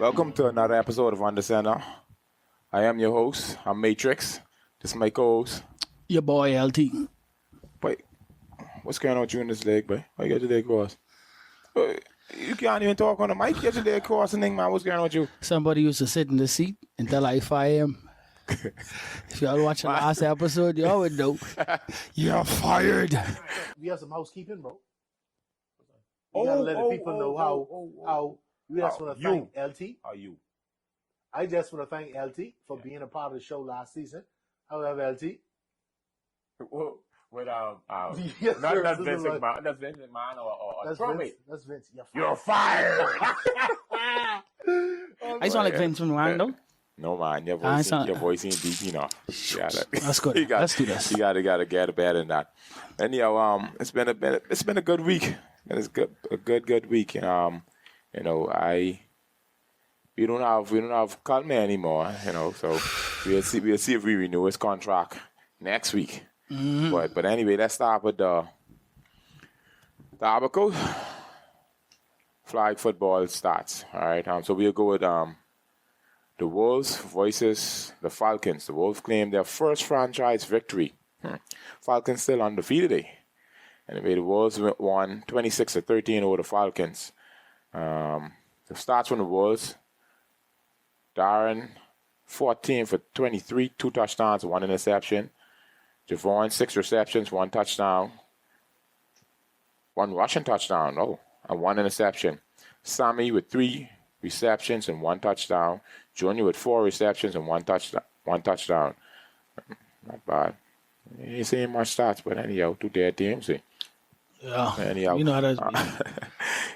Welcome to another episode of Undercenter. I am your host. I'm Matrix. This is my co-host. Your boy LT. Wait, what's going on with you in this leg, boy? Why you got your leg crossed? You can't even talk on the mic. Get your leg crossed and think, man, what's going on with you? Somebody used to sit in the seat until like 5 a.m. If y'all watch the last episode, y'all would know. You're fired. We have some housekeeping, bro. You gotta let the people know how. We just want to thank LT. How you? I just want to thank LT for being a part of the show last season. However, LT. With Yes, not sir, that's this Vince is like- McMahon. That's Vince McMahon or That's Trump. Vince. That's Vince. You're fired. I sound like Vince McMahon, though. No man, your voice ain't deep enough. That's good. Let's do this. You gotta get better than that. Anyhow, it's been a good week. It's a good week. We don't have Calme anymore. So we'll see if we renew his contract next week. Mm-hmm. But anyway, let's start with the Abaco Flag Football stats. All right. So we'll go with the Wolves versus the Falcons. The Wolves claimed their first franchise victory. Falcons still undefeated. Anyway, the Wolves won 26-13 over the Falcons. The stats from the Wolves: Darren, 14 for 23, 2 touchdowns, 1 interception. Javon, 6 receptions, 1 touchdown. 1 rushing touchdown, and 1 interception. Sammy with 3 receptions and 1 touchdown. Junior with 4 receptions and 1 touchdown. Not bad. You ain't saying much stats, but anyhow, 2 their teams. Yeah. Anyhow, you know how that's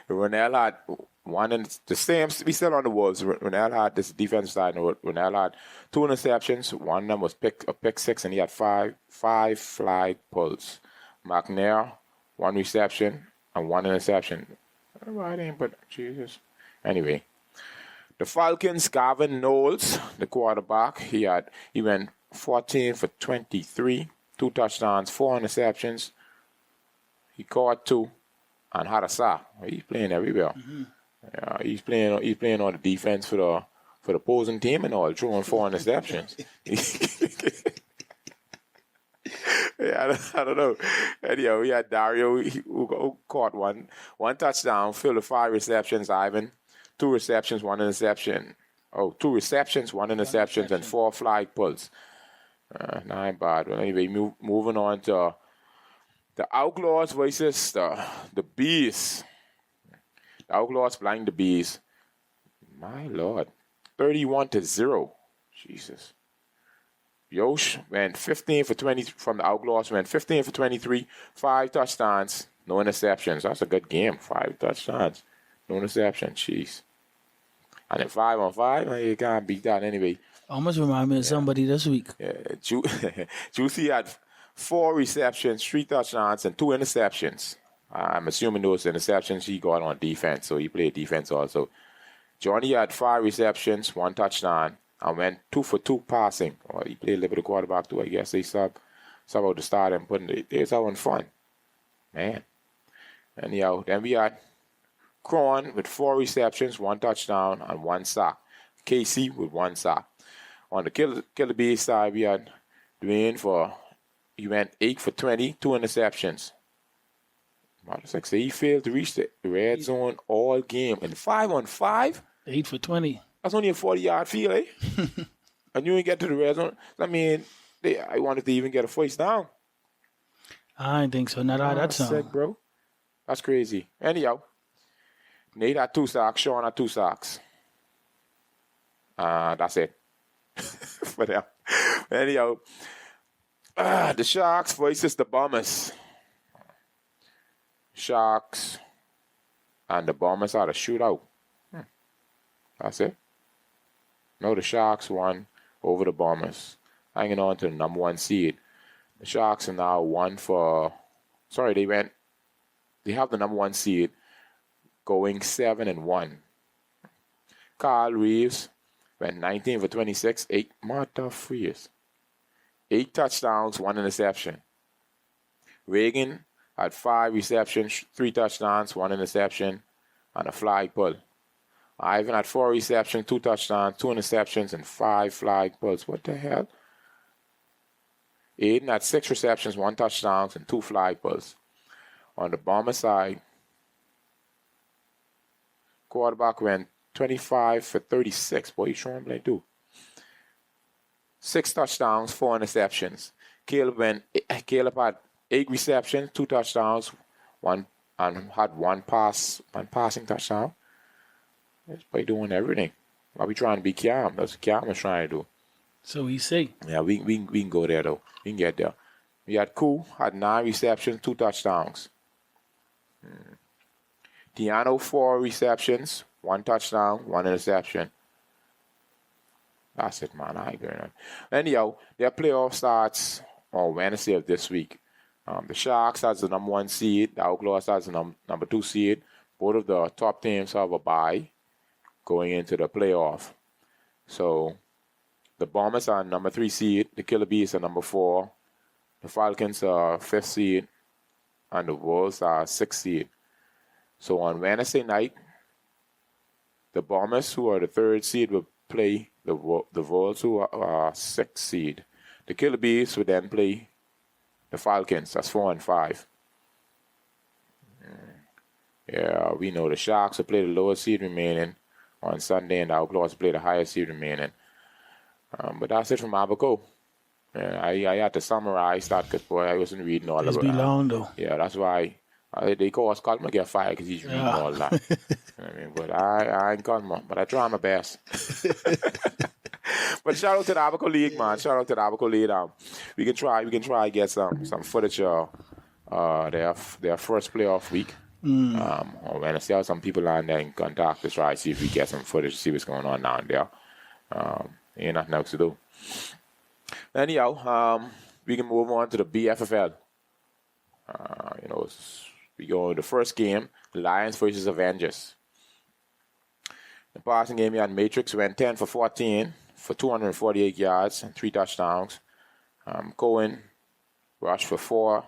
Ronell had 1 in the same. We still on the Wolves. Ronell had this defense side. Ronell had 2 interceptions. One of them was a pick 6, and he had 5 flag pulls. McNair, 1 reception and 1 interception. Right in, but Jesus. Anyway, the Falcons, Gavin Knowles, the quarterback, he went 14 for 23, 2 touchdowns, 4 interceptions. He caught 2 and had a sack. He's playing everywhere. Mm-hmm. He's playing on the defense for the opposing team and all, throwing 4 interceptions. Yeah, I don't know. Anyhow, we had Dario who caught 1 touchdown, filled with 5 receptions. Ivan, 2 receptions, 1 interception. 2 receptions, 1 interception, and 4 flag pulls. Not bad. Well, anyway, moving on to the Outlaws versus the Bees. The Outlaws flying the Bees. My Lord. 31-0. Jesus. Yosh went 15 for 20 from the Outlaws. Went 15 for 23. 5 touchdowns. No interceptions. That's a good game. 5 touchdowns. No interceptions. Jeez. And then 5-on-5. You can't beat that anyway. Almost remind me of somebody this week. Yeah. Juicy had 4 receptions, 3 touchdowns, and 2 interceptions. I'm assuming those interceptions he got on defense, so he played defense also. Johnny had 5 receptions, 1 touchdown, and went 2 for 2 passing. Well, he played a little bit of quarterback too. I guess they sub out the start and they was having fun. Man. Anyhow, then we had Cron with 4 receptions, 1 touchdown, and 1 sack. KC with 1 sack. On the Killer Bee side, we had Dwayne he went 8 for 20, 2 interceptions. He failed to reach the red zone all game. And 5-on-5? 8 for 20. That's only a 40-yard field, eh? And you ain't get to the red zone. I mean, I wanted to even get a first down. I didn't think so. Not all that sound. Sick, bro. That's crazy. Anyhow, Nate had 2 sacks. Sean had 2 sacks. That's it. For them. Anyhow, the Sharks versus the Bombers. Sharks and the Bombers had a shootout. That's it. No, the Sharks won over the Bombers, hanging on to the number 1 seed. The Sharks are now they have the number 1 seed going 7-1. Carl Reeves went 19 for 26, 8 motherfuckers. 8 touchdowns, 1 interception. Reagan had 5 receptions, 3 touchdowns, 1 interception, and a flag pull. Ivan had 4 receptions, 2 touchdowns, 2 interceptions, and 5 flag pulls. What the hell? Aiden had 6 receptions, 1 touchdown, and 2 flag pulls. On the Bomber side, quarterback went 25 for 36. Boy, you showing me do. 6 touchdowns, 4 interceptions. Caleb had 8 receptions, 2 touchdowns, had one passing touchdown. This boy doing everything. Why we trying to be Cam? That's what Cam was trying to do. So we say. Yeah, we can go there though. We can get there. We had Koo, had 9 receptions, 2 touchdowns. Deano, 4 receptions, 1 touchdown, 1 interception. That's it, man. I ain't going on. Anyhow, their playoff starts on Wednesday of this week. The Sharks has the number 1 seed. The Outlaws has the number 2 seed. Both of the top teams have a bye going into the playoff. So the Bombers are number 3 seed. The Killer Bees are number 4. The Falcons are 5th seed. And the Wolves are 6th seed. So on Wednesday night, the Bombers, who are the 3rd seed, will play the Wolves, who are 6th seed. The Killer Bees will then play the Falcons. That's 4 and 5. Yeah, we know the Sharks will play the lower seed remaining on Sunday, and the Outlaws play the higher seed remaining. But that's it from Abaco. I had to summarize that because, boy, I wasn't reading all of it. It's be long, though. Yeah, that's why they call us Colton get fired because he's reading all that. But I ain't Colton, but I try my best. But shout out to the Abaco League, man. Shout out to the Abaco League. We can try to get some footage of their first playoff week. Or when I see how some people on there in contact to try to see if we get some footage, see what's going on down there. Ain't nothing else to do. Anyhow, we can move on to the BFFL. We go to the first game, Lions versus Avengers. The passing game, we had Matrix went 10 for 14 for 248 yards and 3 touchdowns. Cohen rushed for 4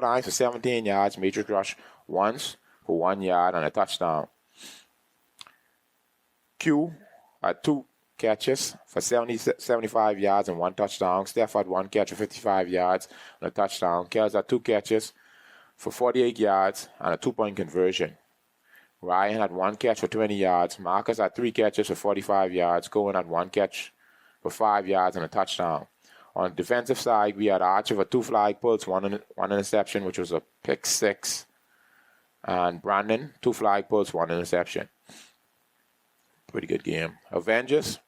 times for 17 yards. Matrix rushed once for 1 yard and a touchdown. Q had 2 catches for 75 yards and 1 touchdown. Steph had 1 catch for 55 yards and a touchdown. Kels had 2 catches for 48 yards and a 2-point conversion. Ryan had 1 catch for 20 yards. Marcus had 3 catches for 45 yards. Cohen had 1 catch for 5 yards and a touchdown. On the defensive side, we had Archer for 2 flag pulls, 1 interception, which was a pick 6. And Brandon, 2 flag pulls, 1 interception. Pretty good game. Avengers,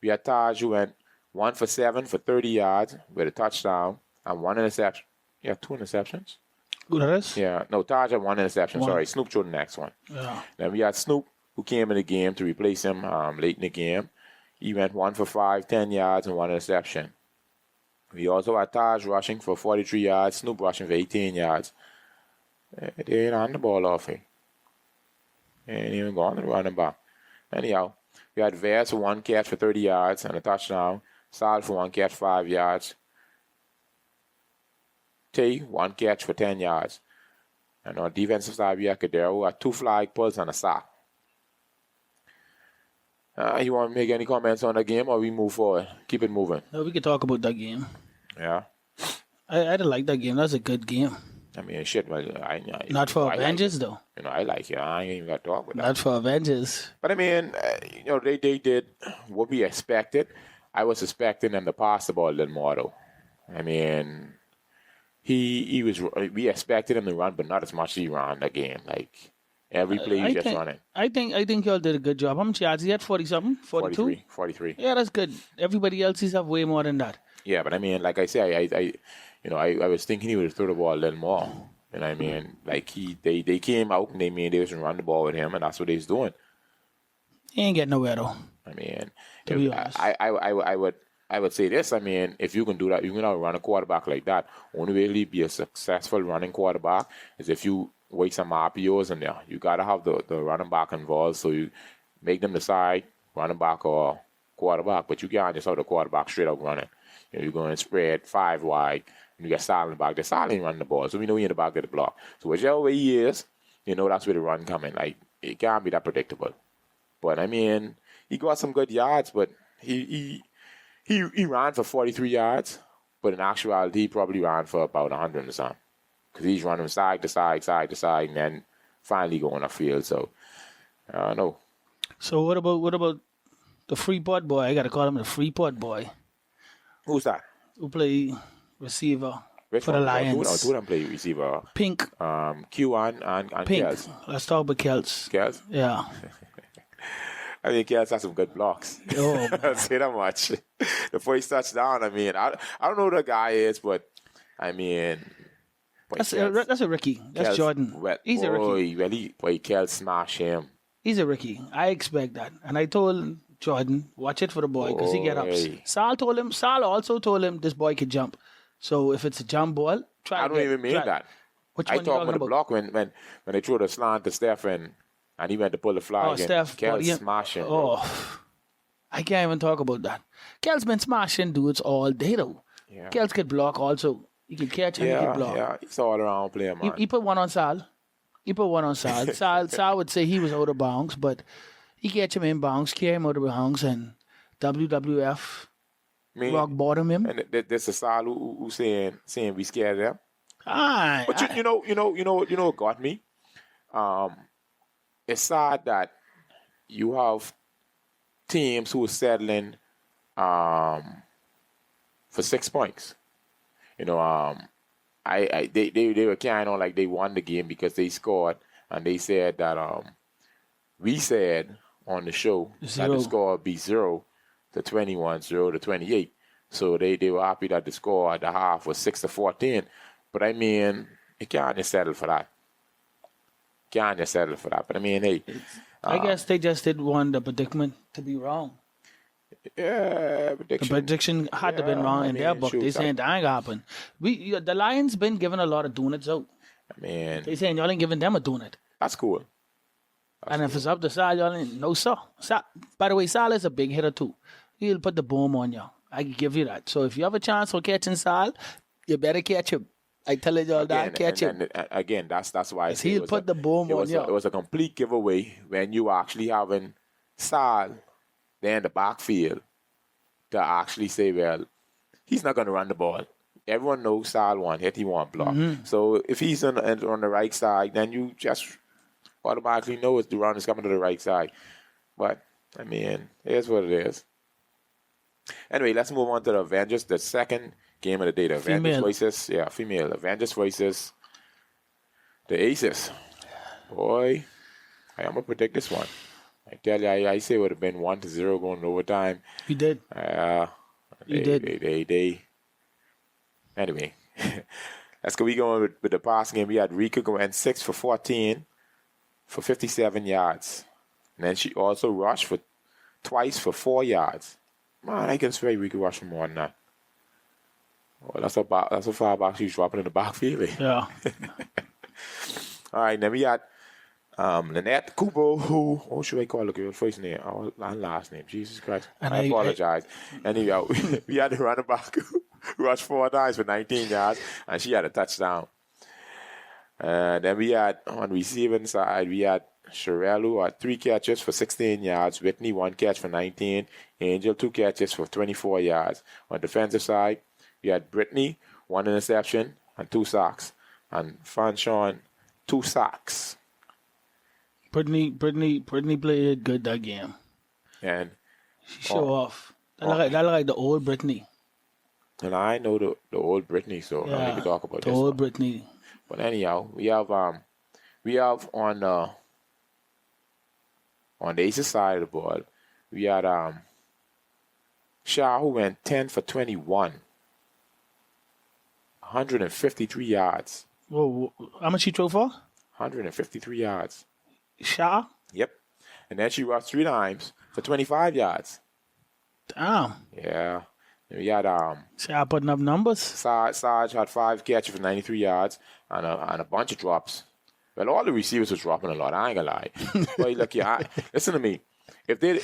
we had Taj, who went 1 for 7 for 30 yards with a touchdown and 1 interception. Yeah, 2 interceptions. Who that is? Yeah, no, Taj had 1 interception. Sorry, Snoop threw the next one. Yeah. Then we had Snoop, who came in the game to replace him late in the game. He went 1 for 5, 10 yards and 1 interception. We also had Taj rushing for 43 yards, Snoop rushing for 18 yards. They ain't on the ball off here. They ain't even going to the running back. Anyhow, we had Vaz for 1 catch for 30 yards and a touchdown. Sal for 1 catch, 5 yards. Tay, 1 catch for 10 yards. And on defensive side, we had Cadero had 2 flag pulls and a sack. You want to make any comments on the game or we move forward? Keep it moving. No, we can talk about that game. Yeah. I didn't like that game. That's a good game. I mean, shit. Not for Avengers, though. I like it. I ain't even got to talk with that. Not for Avengers. But I mean, they did what we expected. I was expecting them to pass the ball a little more, though. I mean, we expected him to run, but not as much as he ran the game. Like, every play he just running. I think y'all did a good job. How much yards he had? 40-something? 42? 43. Yeah, that's good. Everybody else is have way more than that. Yeah, but I mean, like I say, I was thinking he would throw the ball a little more. And I mean, like they came out and they was going to run the ball with him, and that's what they was doing. He ain't getting nowhere though. I mean, to be honest, I would say this. I mean, if you can do that, you can run a quarterback like that. Only way to be a successful running quarterback is if you wait some RPOs in there. You gotta have the running back involved, so you make them decide running back or quarterback. But you can't just have the quarterback straight up running. You're going to spread 5 wide, and you got Silent back there. Silent running the ball, so we know he in the back of the block. So whichever way he is, that's where the run coming. Like, it can't be that predictable. But I mean, he got some good yards, but he ran for 43 yards, but in actuality, he probably ran for about 100 or something. Because he's running side to side, and then finally going upfield. So, I don't know. So what about the Freeport boy? I got to call him the Freeport boy. Who's that? Who play receiver Which for the one? Lions. Two of them play receiver. Pink. Q and Pink. Kels. Let's talk about Kels. Kels? Yeah. I mean, Kels has some good blocks. Oh, I'll say that much. The first touchdown, I mean, I don't know who the guy is, but I mean... That's a rookie. That's Kels, Jordan. Well, He's a rookie. Kels smash him. He's a rookie. I expect that. And I told Jordan, watch it for the boy because he get ups. Sal also told him this boy could jump. So if it's a jump ball, I don't even mean that. Which I one talk you about the block when they threw the slant to Steph and he went to pull the flag. Oh, Steph. Kels smash him. Bro. Oh, I can't even talk about that. Kel's been smashing dudes all day though. Yeah. Kels could block also. He can catch and he can block. Yeah, he's all around player, man. He put one on Sal. Sal would say he was out of bounds, but he catch him in bounds, carry him out of bounds, and WWF rock bottom him. And there's a Sal who saying we scared them. But you know what got me? It's sad that you have teams who are settling for 6 points. You know, they were carrying on like they won the game because they scored, and they said that we said on the show that the score would be 0-21, 0-28. So they were happy that the score at the half was 6-14. But I mean, you can't just settle for that. But I mean, hey, I guess they just didn't want the predicament to be wrong. Yeah, the prediction had to been wrong in their book. They saying that ain't gonna happen. The Lions been giving a lot of donuts out. I mean, they saying y'all ain't giving them a donut. That's cool. If it's up to Sal, y'all ain't no sir. By the way, Sal is a big hitter too. He'll put the boom on you. I can give you that. So if you have a chance for catching Sal, you better catch him. I tell y'all that, catch him. Again, that's why I say he'll put the boom on you. It was a complete giveaway when you actually having Sal there in the backfield to actually say, well, he's not going to run the ball. Everyone knows Sal won't hit, he won't block. Mm-hmm. So if he's on the right side, then you just automatically know the run is coming to the right side. But, I mean, here's what it is. Anyway, let's move on to the Avengers, the second game of the day. The Avengers female. Avengers versus the Aces. Boy, I'm going to predict this one. I tell you, I say it would have been 1-0 going to overtime. You did. You did. Anyway, let's go. We going with the passing game. We had Rika going 6 for 14 for 57 yards. And then she also rushed twice for 4 yards. Man, I can swear Rika rushed for more than that. Well, that's how far back she's dropping in the backfield. Yeah. All right, then we had Lynette Kubo, who should I call the girl? First name and last name. Jesus Christ. And I apologize. Anyhow, we had the running back who rushed 4 times for 19 yards, and she had a touchdown. Then we had, on the receiving side, we had Sherelle, who had 3 catches for 16 yards. Whitney, 1 catch for 19. Angel, 2 catches for 24 yards. On the defensive side, we had Brittany, 1 interception and 2 sacks. And Fanshawn, 2 sacks. Brittany played good that game. And she show off. That look like the old Brittany. And I know the old Brittany, so I need to talk about the this. The old Brittany. But anyhow, we have on the Aces side of the ball, we had Shah, who went 10 for 21, 153 yards. Whoa, how much she throw for? 153 yards. Shah? Yep. And then she rushed 3 times for 25 yards. Damn. Yeah. And we had Shah putting up numbers. Sarge had 5 catches for 93 yards and a bunch of drops. Well, all the receivers was dropping a lot. I ain't gonna lie. But look, listen to me. If they,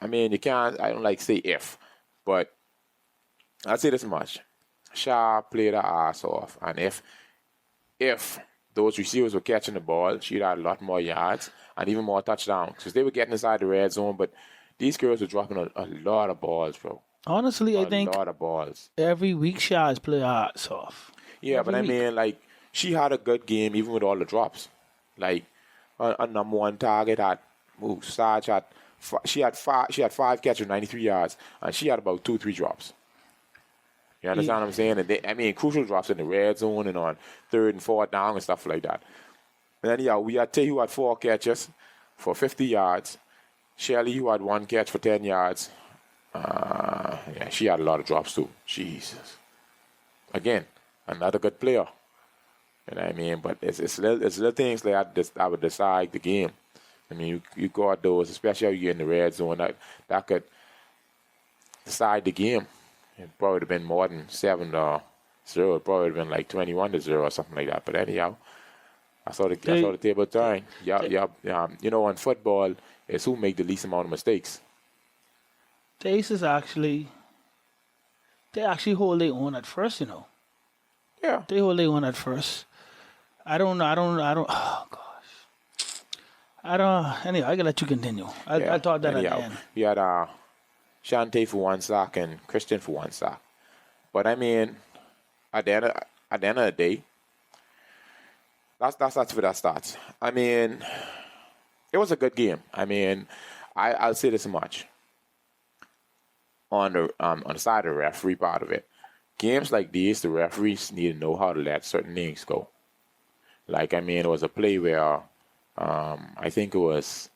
I mean, you can't. I don't like say if, but I'll say this much: Shah played her ass off, and if those receivers were catching the ball, she'd had a lot more yards and even more touchdowns because they were getting inside the red zone. But these girls were dropping a lot of balls, bro. Honestly, I think a lot of balls. every week she has play her ass off. Yeah, Every but I week. mean, like, she had a good game even with all the drops. Like, a number one target had Sarge had she had 5 catches, 93 yards, and she had about 2-3 drops. You understand what I'm saying? And I mean, crucial drops in the red zone and on 3rd and 4th down and stuff like that. And then, yeah, we had Tay who had 4 catches for 50 yards. Shelly who had 1 catch for 10 yards. Yeah, she had a lot of drops too. Jesus. Again, another good player. You know what I mean? But it's little things like that would decide the game. I mean, you guard those, especially if you're in the red zone, that could decide the game. It probably would have been more than 7-0. It probably would have been like 21-0 or something like that. But anyhow, I saw the table turn. Yeah. You know, in football, it's who make the least amount of mistakes. The Aces they actually hold their own at first, you know. Yeah. They hold their own at first. I don't. Oh gosh. Anyway, I gotta let you continue. I thought that anyhow, at the end. We had Shantae for 1 sack and Christian for 1 sack. But I mean, at the end of the day, that's where that starts. I mean, it was a good game. I mean, I'll say this much. On the side of the referee part of it, games like these, the referees need to know how to let certain things go. Like, I mean, it was a play where I think it was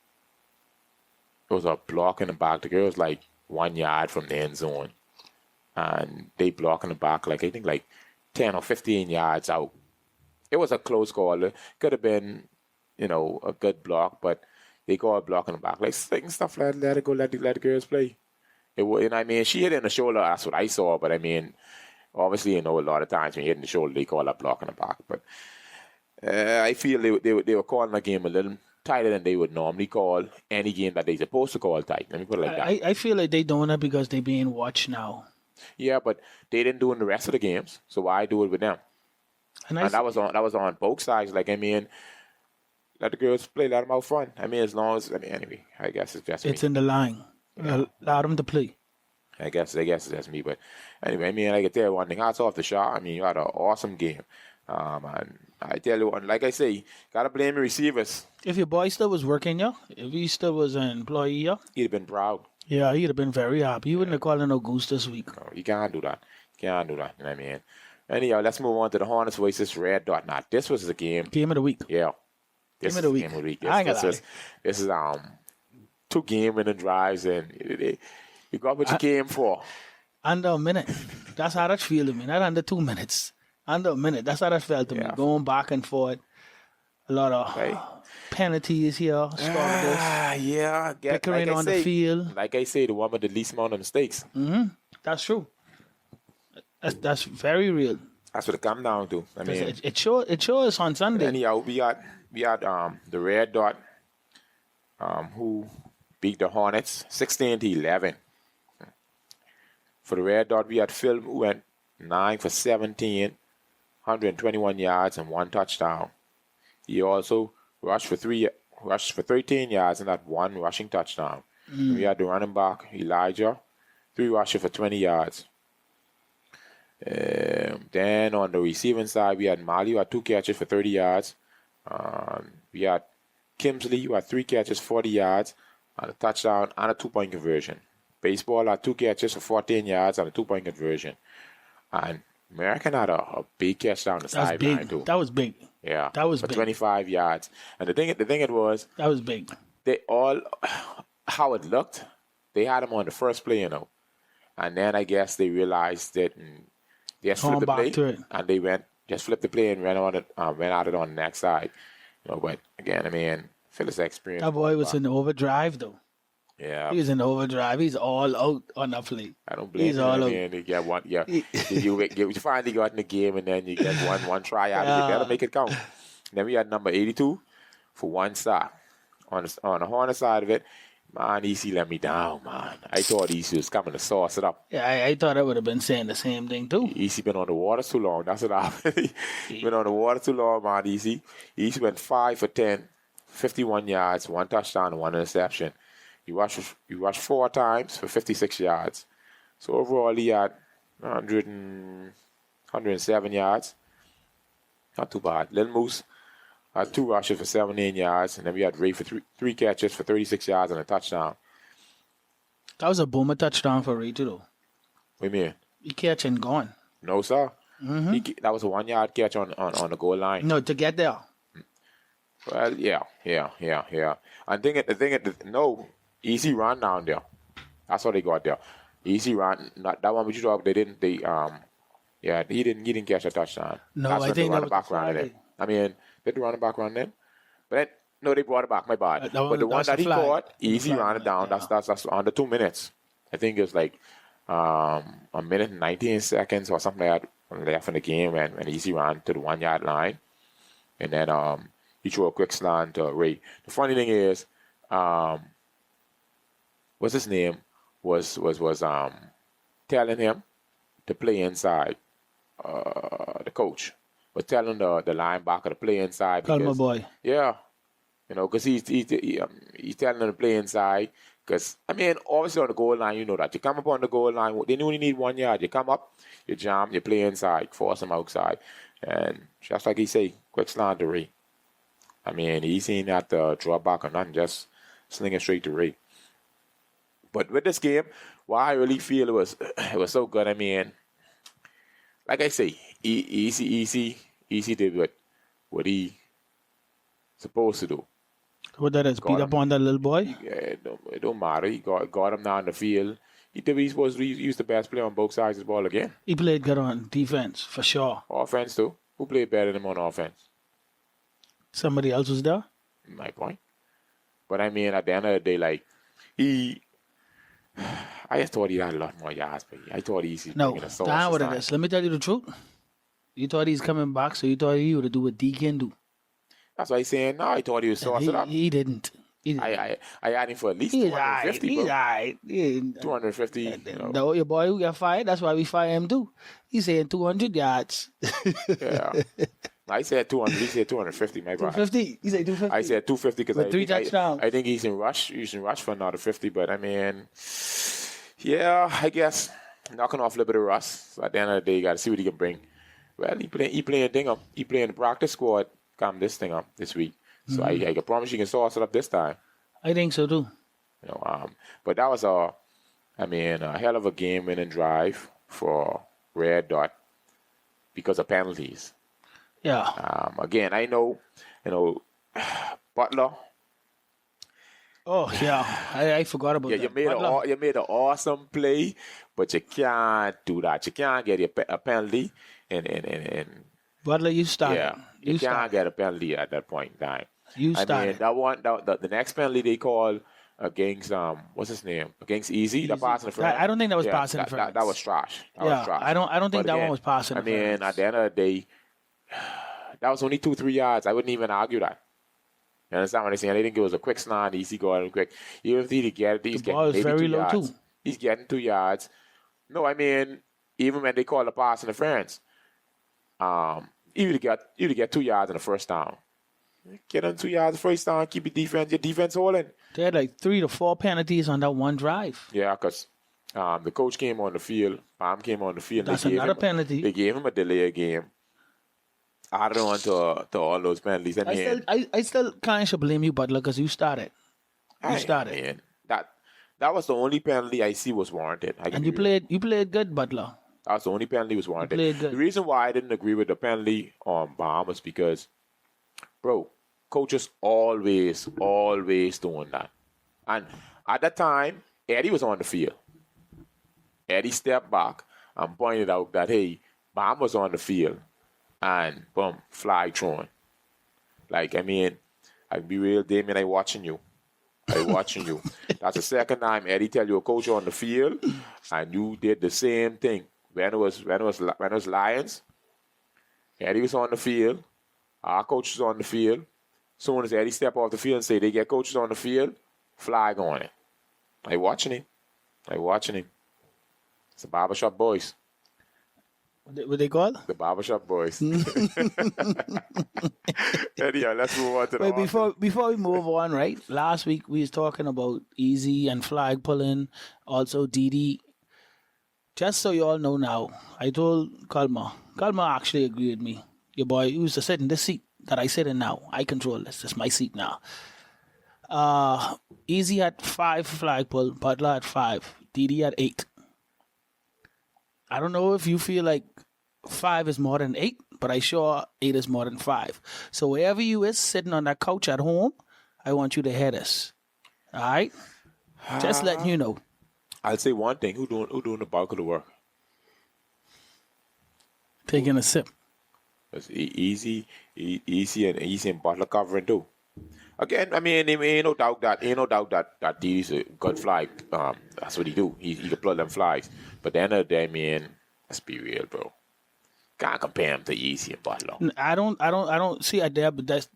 a block in the back. The girl was like 1 yard from the end zone, and they block in the back like I think like 10 or 15 yards out. It was a close call. It could have been, you know, a good block, but they called a block in the back. Like stuff like let it go, let the girls play. And I mean, she hit it in the shoulder. That's what I saw. But I mean, obviously, you know, a lot of times when you hit in the shoulder, they call a block in the back. But I feel they were calling a game a little tighter than they would normally call any game that they're supposed to call tight. Let me put it like that. I feel like they doing it because they being watched now. Yeah, but they didn't do it in the rest of the games, so why do it with them? And that was on both sides. Like, I mean, let the girls play, let them out front. I mean, as long as anyway, I guess it's just it's me. in the line. Allow them to play. I guess it's just me. But anyway, I mean, I can tell you one thing. Hats off the shot. I mean, you had an awesome game. And I tell you what, like I say, gotta blame the receivers. If your boy still was working, if he still was an employee, He'd have been proud. yeah, he'd have been very happy. He wouldn't have called no goose this week. No, you can't do that. You know what I mean? Anyhow, let's move on to the Hornets versus Red Dot. Now, this was the game. Game of the week. Yeah. This Game of the week. Game of the week. I ain't gonna lie. This is 2 game-winning drives, and you got what you came for. Under a minute. That's how that feel to me. Not under 2 minutes. Under a minute. That's how that felt to me. Going back and forth. A lot of penalties here. Yeah. Bickering on the field. Like I say, the one with the least amount of mistakes. Mm-hmm. That's true. That's very real. That's what it comes down to. I mean, it shows on Sunday. Anyhow, we had the Red Dot who beat the Hornets 16-11. For the Red Dot, we had Phil who went 9 for 17, 121 yards and 1 touchdown. He also rushed for 13 yards and had 1 rushing touchdown. We had the running back Elijah, 3 rushes for 20 yards. Then on the receiving side, we had Mali who had 2 catches for 30 yards. We had Kimsley who had 3 catches, 40 yards, and a touchdown and a 2-point conversion. Baseball had 2 catches for 14 yards and a 2-point conversion. And American had a big catch down the sideline too. That was big. Yeah, that was for big. 25 yards. And the thing it was, that was big. They all, how it looked, they had him on the first play, you know, and then I guess they realized that they just flipped the play, and they just flipped the play and went at it on the next side. You know, but again, I mean, Phyllis' experience. That boy was in overdrive though. Yeah, he was in overdrive. He's all out on that play. I don't blame him. I mean, you get one. Yeah, you finally got in the game, and then you get one try out. You better make it count. Then we had number 82 for 1 sack. On the Hornet side of it, Man, EC let me down, man. I thought EC was coming to sauce it up. Yeah, I thought I would have been saying the same thing too. EC been on the water too long. That's what happened. Been on the water too long, man, EC. EC went 5 for 10, 51 yards, 1 touchdown, and 1 interception. He rushed 4 times for 56 yards. So overall, he had 107 yards. Not too bad. Little Moose had 2 rushes for 17 yards, and then we had Ray for 3 catches for 36 yards and a touchdown. That was a boomer touchdown for Ray too, though. What do you mean? He catch and gone. No, sir. That was a 1-yard catch on the goal line. No, to get there. Well, yeah. And no, easy run down there. That's what they got there. Easy run. Not that one which you talk. He didn't catch a touchdown. No, that's I think that was back run in. I mean, did the running back run then? But then, no, they brought it back. My bad. But the one that he caught, easy ran it down. Yeah. That's under 2 minutes. I think it was like a minute and 19 seconds or something like that left in the game when Easy ran to the 1-yard line, and then he threw a quick slant to Ray. The funny thing is, what's his name was telling him to play inside. The coach was telling the linebacker to play inside. Call my boy. Yeah, because he's telling him to play inside. Because, I mean, obviously on the goal line, you know that. You come up on the goal line, they only need 1 yard. You come up, you jam, you play inside, force them outside. And just like he say, quick slant to Ray. I mean, he seen that drop back or nothing, just slinging straight to Ray. But with this game, why I really feel it was so good, I mean, like I say, Easy did what he supposed to do. What that is? Beat up on that little boy? Yeah, it don't matter. He got him down the field. He did what he's supposed to do. He was the best player on both sides of the ball again. He played good on defense, for sure. Offense, too. Who played better than him on offense? Somebody else was there? My point. But, I mean, at the end of the day, like, I just thought he had a lot more yards, but I thought he's No, that's what it is. Let me tell you the truth. You thought he's coming back, so you thought he would do what D can do. That's why he's saying, no, I thought he was sauced it up. He didn't. I had him for at least He's 250, He's bro. all right. 250, No, your boy who got fired, that's why we fire him too. He's saying 200 yards. Yeah. I said 200. He said 250, my bad. 250? He said 250? I said 250 because With 3 touchdowns. I think he's in rush. He's in rush for another 50, but I mean, yeah, I guess knocking off a little bit of rust. So at the end of the day, you got to see what he can bring. Well, he playing the practice squad come this thing up this week. So I can promise you can sauce it up this time. I think so too. But that was a hell of a game-winning drive for Red Dot because of penalties. Yeah. Again, I know, Butler. Oh yeah, I forgot about that. You made an awesome play, but you can't do that. You can't get a penalty, and Butler, you started. Yeah, you can't get a penalty at that point in time. You started. The next penalty they called against what's his name? Against Easy, the pass interference. I don't think that was pass interference. That was trash. Was trash. I don't think that one was pass interference. I mean, at the end of the day, that was only 2-3 yards. I wouldn't even argue that. You understand what I'm saying? I think it was a quick slant, Easy going quick. Even if he didn't get it, he's getting maybe very 2 low yards. too. He's getting 2 yards. No, I mean, even when they call a pass interference, you get 2 yards in the first down. Get on 2 yards the first down, keep your defense holding. They had like 3 to 4 penalties on that one drive. Yeah, because the coach came on the field, Palm came on the field. That's another penalty. They gave him a delay game. Added on to all those penalties. I still kind of blame you, Butler, because you started. Man, that was the only penalty I see was warranted. And you played good, Butler. That was the only penalty was warranted. You played good. The reason why I didn't agree with the penalty on Baum was because, bro, coaches always doing that. And at that time, Eddie was on the field. Eddie stepped back and pointed out that, hey, Baum was on the field. And boom, flag thrown. Like, I mean, I'd be real, Damien, I watching you. That's the second time Eddie tell you a coach on the field, and you did the same thing. When it was Lions, Eddie was on the field, our coach was on the field. Soon as Eddie step off the field and say they get coaches on the field, flag on it. I watching him. It's the barbershop boys. What they call? The barbershop boys. Anyhow, let's move on to the Wait, Hornets. before we move on, right? Last week we was talking about easy and flag pulling, also DD. Just so you all know now, I told Kalma. Kalma actually agreed with me. Your boy used to sit in this seat that I sit in now. I control this. This is my seat now. Easy at 5 flag pull, Butler at 5, DD at 8. I don't know if you feel like 5 is more than 8, but I sure 8 is more than 5. So wherever you is sitting on that couch at home, I want you to hear this. All right? Just letting you know. I'll say one thing. Who doing the bulk of the work? Taking a sip. It's easy and Butler covering too. Again, I mean, ain't no doubt that D's a good flag. That's what he do. He can plug them flags. But at the end of the day, man, let's be real, bro. Can't compare him to Easy and Butler. I don't see it there, but that's.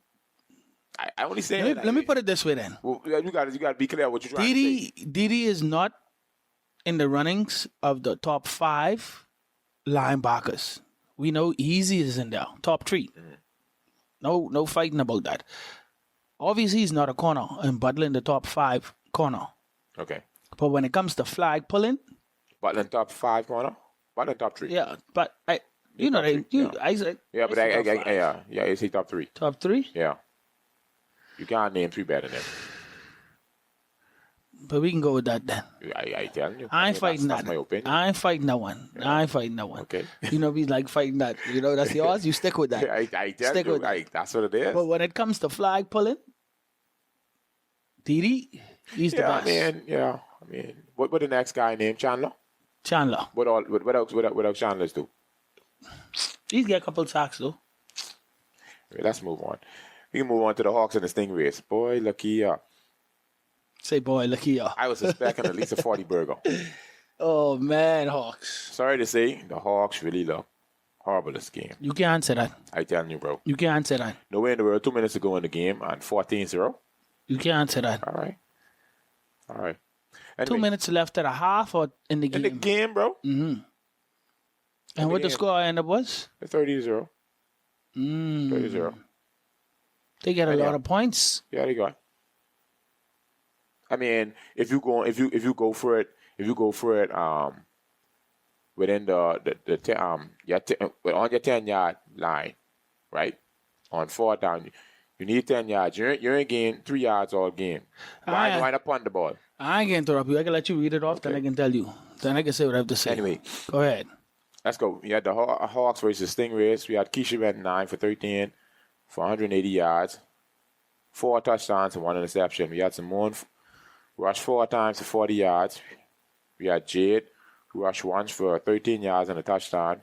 I only say. Let me put it this way then. Well, you got to be clear what you're trying to say. DD is not in the runnings of the top 5 linebackers. We know Easy is in there, top 3. No fighting about that. Obviously, he's not a corner, and Butler in the top 5 corner. Okay. But when it comes to flag pulling, Butler in top 5 corner. Butler in top 3. yeah. But I said. Yeah, but I say top 3. Top 3. Yeah. You can't name 3 better than him. But we can go with that then. I telling you. I ain't fighting that's that. my opinion. I ain't fighting that one. Yeah. I ain't fighting that one. Okay. You know, we like fighting that. You know, that's yours. You stick with that. I tell Stick you, with that. that's what it is. But when it comes to flag pulling, DD, he's the best. I mean, what the next guy named Chandler? Chandler. What else Chandler's do? He's got a couple sacks though. Okay, let's move on. We can move on to the Hawks and the Stingrays. Boy, lucky up. Say, boy, look here. I was expecting at least a 40 burger. Oh man, Hawks. Sorry to say, the Hawks really look horrible this game. You can't say that. I telling you, bro. You can't say that. No way in the world. 2 minutes to go in the game and 14-0. You can't say that. All right. Anyway, 2 minutes left at a half or in the in game. the game, bro. Mm-hmm. And what the score end up was? 30-0. 30-0. They get a lot of points. Yeah, they got. I mean, if you go for it, within on your 10-yard line, right? On 4th down, you need 10 yards. You're in game 3 yards all game. Why not punt the ball? I ain't gonna interrupt you. I can let you read it off, Okay. then I can tell you. Then I can say what I have to say. Anyway, go ahead. let's go. We had the Hawks versus Stingrays. We had Keisha went 9 for 13 for 180 yards, 4 touchdowns and 1 interception. We had Simone rushed 4 times for 40 yards. We had Jade, who rushed once for 13 yards and a touchdown.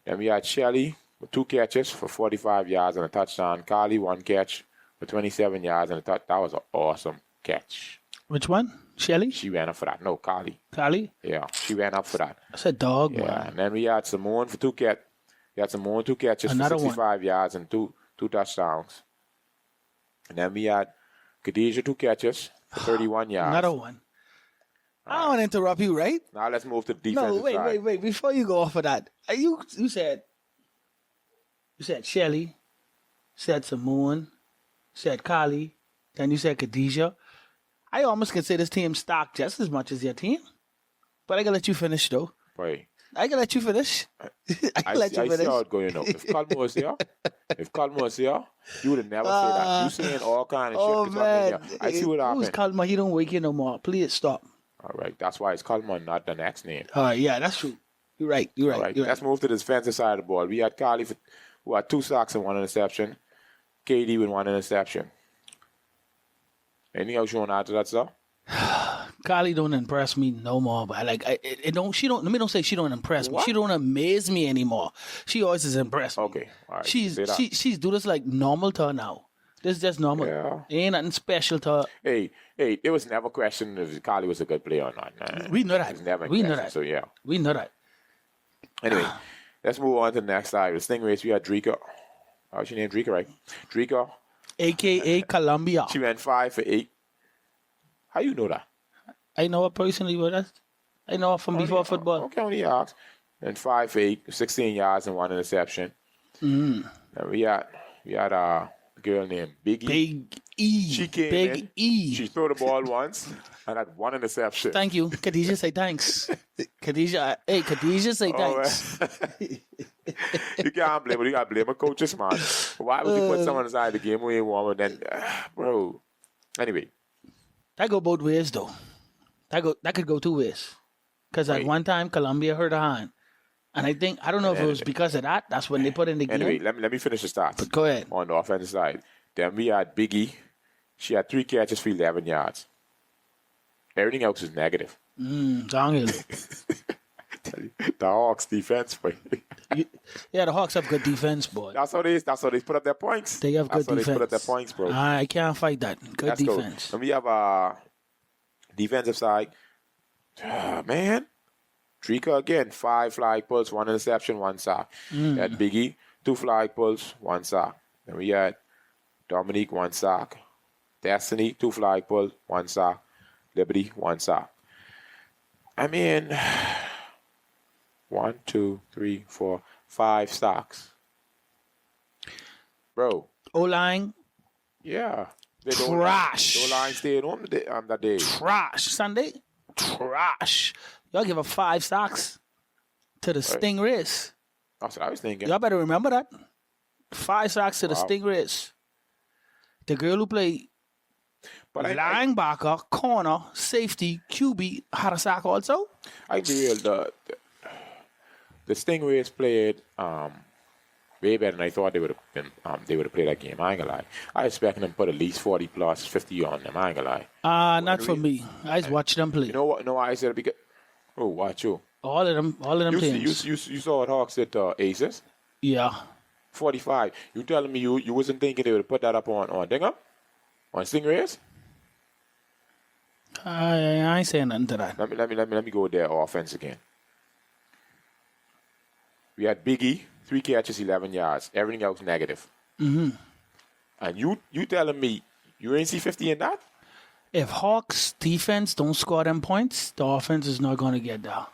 Then we had Shelly with 2 catches for 45 yards and a touchdown. Carly, 1 catch for 27 yards and a touchdown. That was an awesome catch. Which one? Shelly? She ran up for that. No, Carly. Carly? Yeah, she ran up for that. That's a dog, Yeah, man. and then we had Simone for 2 catches. We had Simone 2 catches Another for 65 yards and two touchdowns. And then we had Khadijah 2 catches for 31 yards. Another one. I don't want to interrupt you, right? Now let's move to the defensive side. Wait. Before you go off of that, you said Shelly, said Simone, said Carly, then you said Khadijah. I almost can say this team stocked just as much as your team. But I can let you finish, though. Right. I can let you finish. I see how it's going now. If Kalma was here, you would have never said that. You saying all kind of Oh, shit. man. I see what Who's happened. Kalma? He don't wake you no more. Please stop. All right. That's why it's Kalma, not the next name. All right, yeah, that's true. You're right. All right. Let's move to the defensive side of the ball. We had Carly, who had 2 sacks and 1 interception. KD with 1 interception. Anything else you want to add to that, sir? Carly don't impress me no more. But let me don't say she don't impress me. What? She don't amaze me anymore. She always is impressed me. Okay. All right. She's Say that. she's do this like normal to her now. This is just normal. Yeah. Ain't nothing special to her. Hey, it was never questioned if Carly was a good player or not. Nah. We know that. It was never in We know question, that. So, yeah. We know that. Anyway, let's move on to the next side. The Stingrays, we had Drika. How's your name? Drika, right? Drika. AKA Columbia. She went 5 for 8. How you know that? I know her personally, but I know her from before football. Okay, only yards. And 5'8", 16 yards and 1 interception. And we had a girl named Biggie. Big E. She came Big in. E. She threw the ball once and had 1 interception. Thank you. Khadijah, say thanks. Khadijah, say thanks. You can't blame her. You got to blame a coaches, man. Why would you put someone inside the game who ain't warm? And then, bro. Anyway. That go both ways, though. That could go 2 ways. Because at one time, Colombia hurt a hand. And I don't know if it was because of that. That's when they put in the game. Anyway, let me finish the stats. But go ahead. On the offensive side. Then we had Biggie. She had 3 catches for 11 yards. Everything else is negative. Downhill. The Hawks defense, boy. Yeah, the Hawks have good defense, boy. That's how they put up their points. They have good defense. They put up their points, bro. I can't fight that. Good defense. And we have a defensive side. Man. Drika again, 5 flag pulls, 1 interception, 1 sack. We had Biggie, 2 flag pulls, 1 sack. Then we had Dominique, 1 sack. Destiny, 2 flag pulls, 1 sack. Liberty, 1 sack. I mean, 1, 2, 3, 4, 5 sacks. Bro. O-line. Yeah. Trash. O-line stayed home that day. Trash. Sunday. Trash. Y'all give up 5 sacks to the Stingrays. That's what I was thinking. Y'all better remember that. 5 sacks to the Stingrays. The girl who played linebacker, corner, safety, QB had a sack also. I be real. The Stingrays played way better than I thought they would have been. They would have played that game. I ain't gonna lie. I expected them to put at least 40 plus 50 on them. I ain't gonna lie. Not for me. I just watched them play. You know what? No, I said it because. Oh, watch you. All of them teams. You saw what Hawks did to Aces? Yeah. 45. You telling me you wasn't thinking they would have put that up on Dinger? On Stingrays? I ain't saying nothing to that. Let me go with their offense again. We had Biggie, 3 catches, 11 yards. Everything else negative. And you telling me you ain't see 50 in that? If Hawks defense don't score them points, the offense is not going to get there.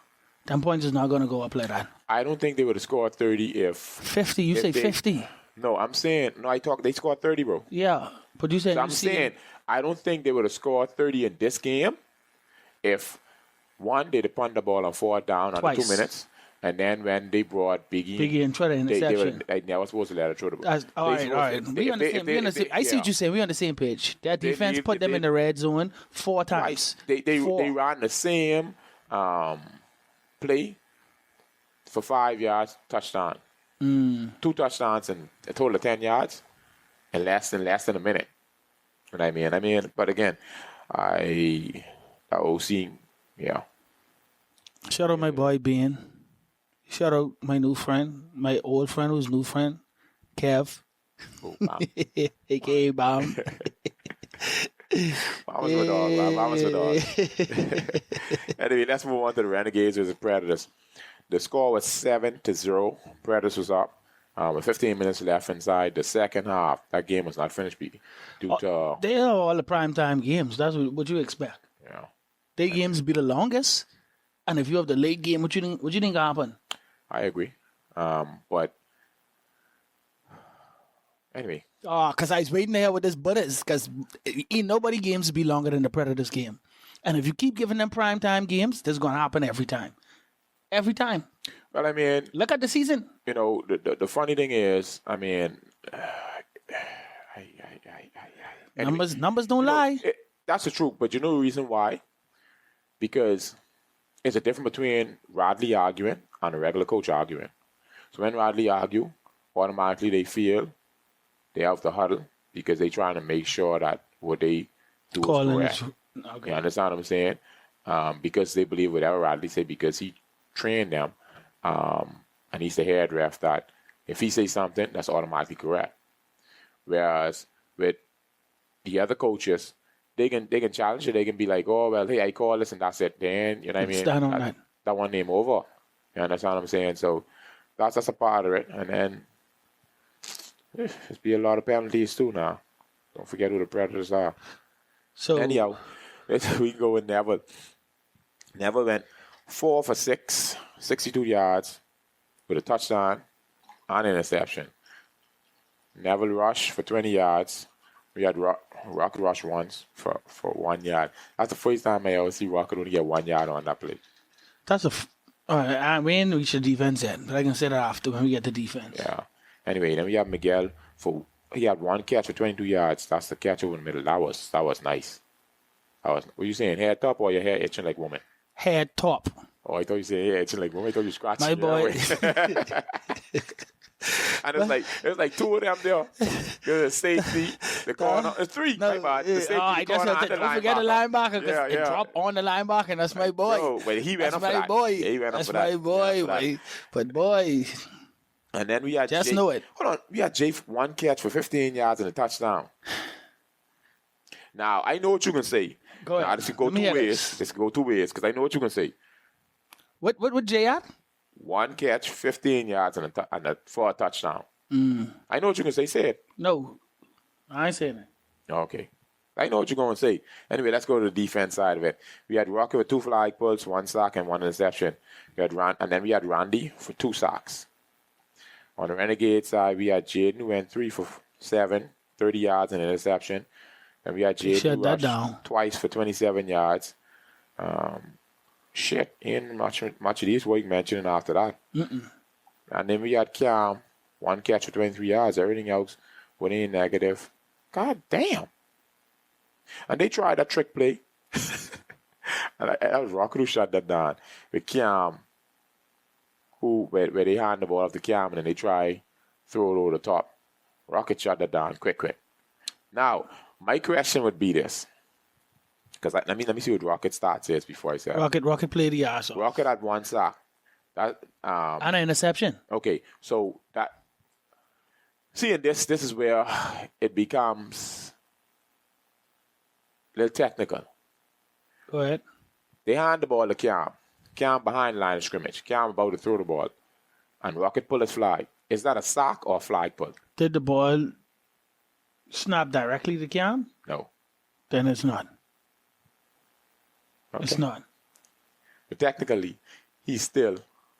Them points is not going to go up like that. I don't think they would have scored 30 if... 50? You say 50? No, I'm saying... No, they scored 30, bro. Yeah, but you said... So I'm saying I don't think they would have scored 30 in this game if, one, they'd have punted the ball on 4th down under 2 minutes. And then when they brought Biggie and tried an interception. They were supposed to let her throw the ball. All right. I see what you're saying. We're on the same page. That defense put them in the red zone 4 times. Right. They ran the same play for 5 yards, touchdown. 2 touchdowns and a total of 10 yards in less than a minute. You know what I mean? But again, the OC, yeah. Shout out my boy Ben. Shout out my new friend, my old friend who's new friend, Kev. Oh, A.K.A. Bomb. Mama's a dog. Anyway, let's move on to the Renegades versus Predators. The score was 7-0. Predators was up with 15 minutes left inside the second half. That game was not finished, due to... They are all the primetime games. That's what you expect. Yeah. Their games be the longest. And if you have the late game, what you think happen? I agree. But anyway. Because I was waiting there with this butters. Because ain't nobody games be longer than the Predators game. And if you keep giving them primetime games, this is going to happen every time. Every time. Well, I mean. Look at the season. You know, the funny thing is, I mean. Anyway, numbers don't lie. That's the truth. But you know the reason why? Because it's a difference between Radley arguing and a regular coach arguing. So when Radley argue, automatically they feel they have to huddle because they're trying to make sure that what they do is correct. Okay. You understand what I'm saying? Because they believe whatever Radley said, because he trained them, and he's the head ref, that if he says something, that's automatically correct. Whereas with the other coaches, they can challenge it. They can be like, oh, well, hey, I call this and that's it. Then, you know what I mean? Stand on that. That one name over. You understand what I'm saying? So that's a part of it. And then there's be a lot of penalties too now. Don't forget who the Predators are. So anyhow, We go with Neville. Neville went 4 for 6, 62 yards with a touchdown and interception. Neville rushed for 20 yards. We had Rocket rush once for 1 yard. That's the first time I ever see Rocket only get 1 yard on that play. That's all right, we ain't reached the defense yet, but I can say that after when we get the defense. Yeah. Anyway, then we have Miguel he had 1 catch for 22 yards. That's the catch over the middle. That was nice. What you saying, head top or your hair itching like woman? Head top. Oh, I thought you said hair itching like woman. I thought you scratching. My boy. And it was like 2 of them there. The safety, the corner. It's 3. No, my bad. The safety, the corner, and the don't forget the linebacker because it dropped on the linebacker, and that's my boy. No, but he ran that's up for my that. boy. Yeah, he ran up for that. That's my boy. Boy. But boy. And then we had Just know it. Hold on. We had Jay 1 catch for 15 yards and a touchdown. Now, I know what you can say. Go ahead. Now, this could go 2 ways. This could go 2 ways because I know what you can say. What would Jay at? 1 catch, 15 yards, for a touchdown. I know what you can say. Say it. No, I ain't saying it. Okay. I know what you're going to say. Anyway, let's go to the defense side of it. We had Rocket with 2 flag pulls, 1 sack, and 1 interception. And then we had Randy for 2 sacks. On the Renegade side, we had Jaden who went 3 for 7, 30 yards and an interception. And we had Jaden who rushed twice for 27 yards. Ain't much of these worth mentioning after that. And then we had Cam, 1 catch for 23 yards. Everything else went in negative. God damn. And they tried that trick play. And that was Rocket who shot that down. With Cam, where they hand the ball off to Cam and then they try throw it over the top. Rocket shot that down quick. Now, my question would be this. Because let me see what Rocket stats is before I say it. Rocket played the ass off. Rocket had 1 sack. And an interception. Okay, so that seeing this is where it becomes a little technical. Go ahead. They hand the ball to Cam. Cam behind the line of scrimmage. Cam about to throw the ball. And Rocket pull his flag. Is that a sack or a flag pull? Did the ball snap directly to Cam? No. Then it's not. Okay. It's not. But technically, he's still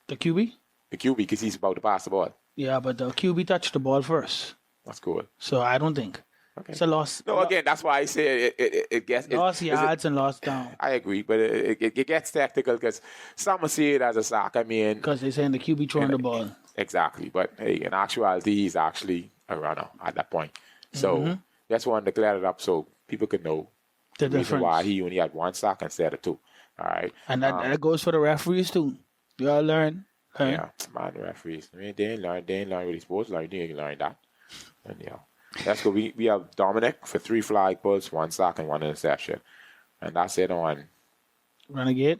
The QB? the QB because he's about to pass the ball. Yeah, but the QB touched the ball first. That's cool. So I don't think. Okay. It's a loss. No, again, that's why I say it gets... Lost yards and lost down. I agree, but it gets technical because some will see it as a sack. I mean... Because they're saying the QB throwing the ball. Exactly. But, hey, in actuality, he's actually a runner at that point. So that's one to clear it up so people could know The reason difference. why he only had 1 sack instead of 2. All right? And that goes for the referees too. You all learn. Yeah, man, the referees. I mean, they ain't learn what they're supposed to learn. They ain't learn that. And, yeah. That's good. We have Dominic for 3 flag pulls, 1 sack, and 1 interception. And that's it on... Renegade.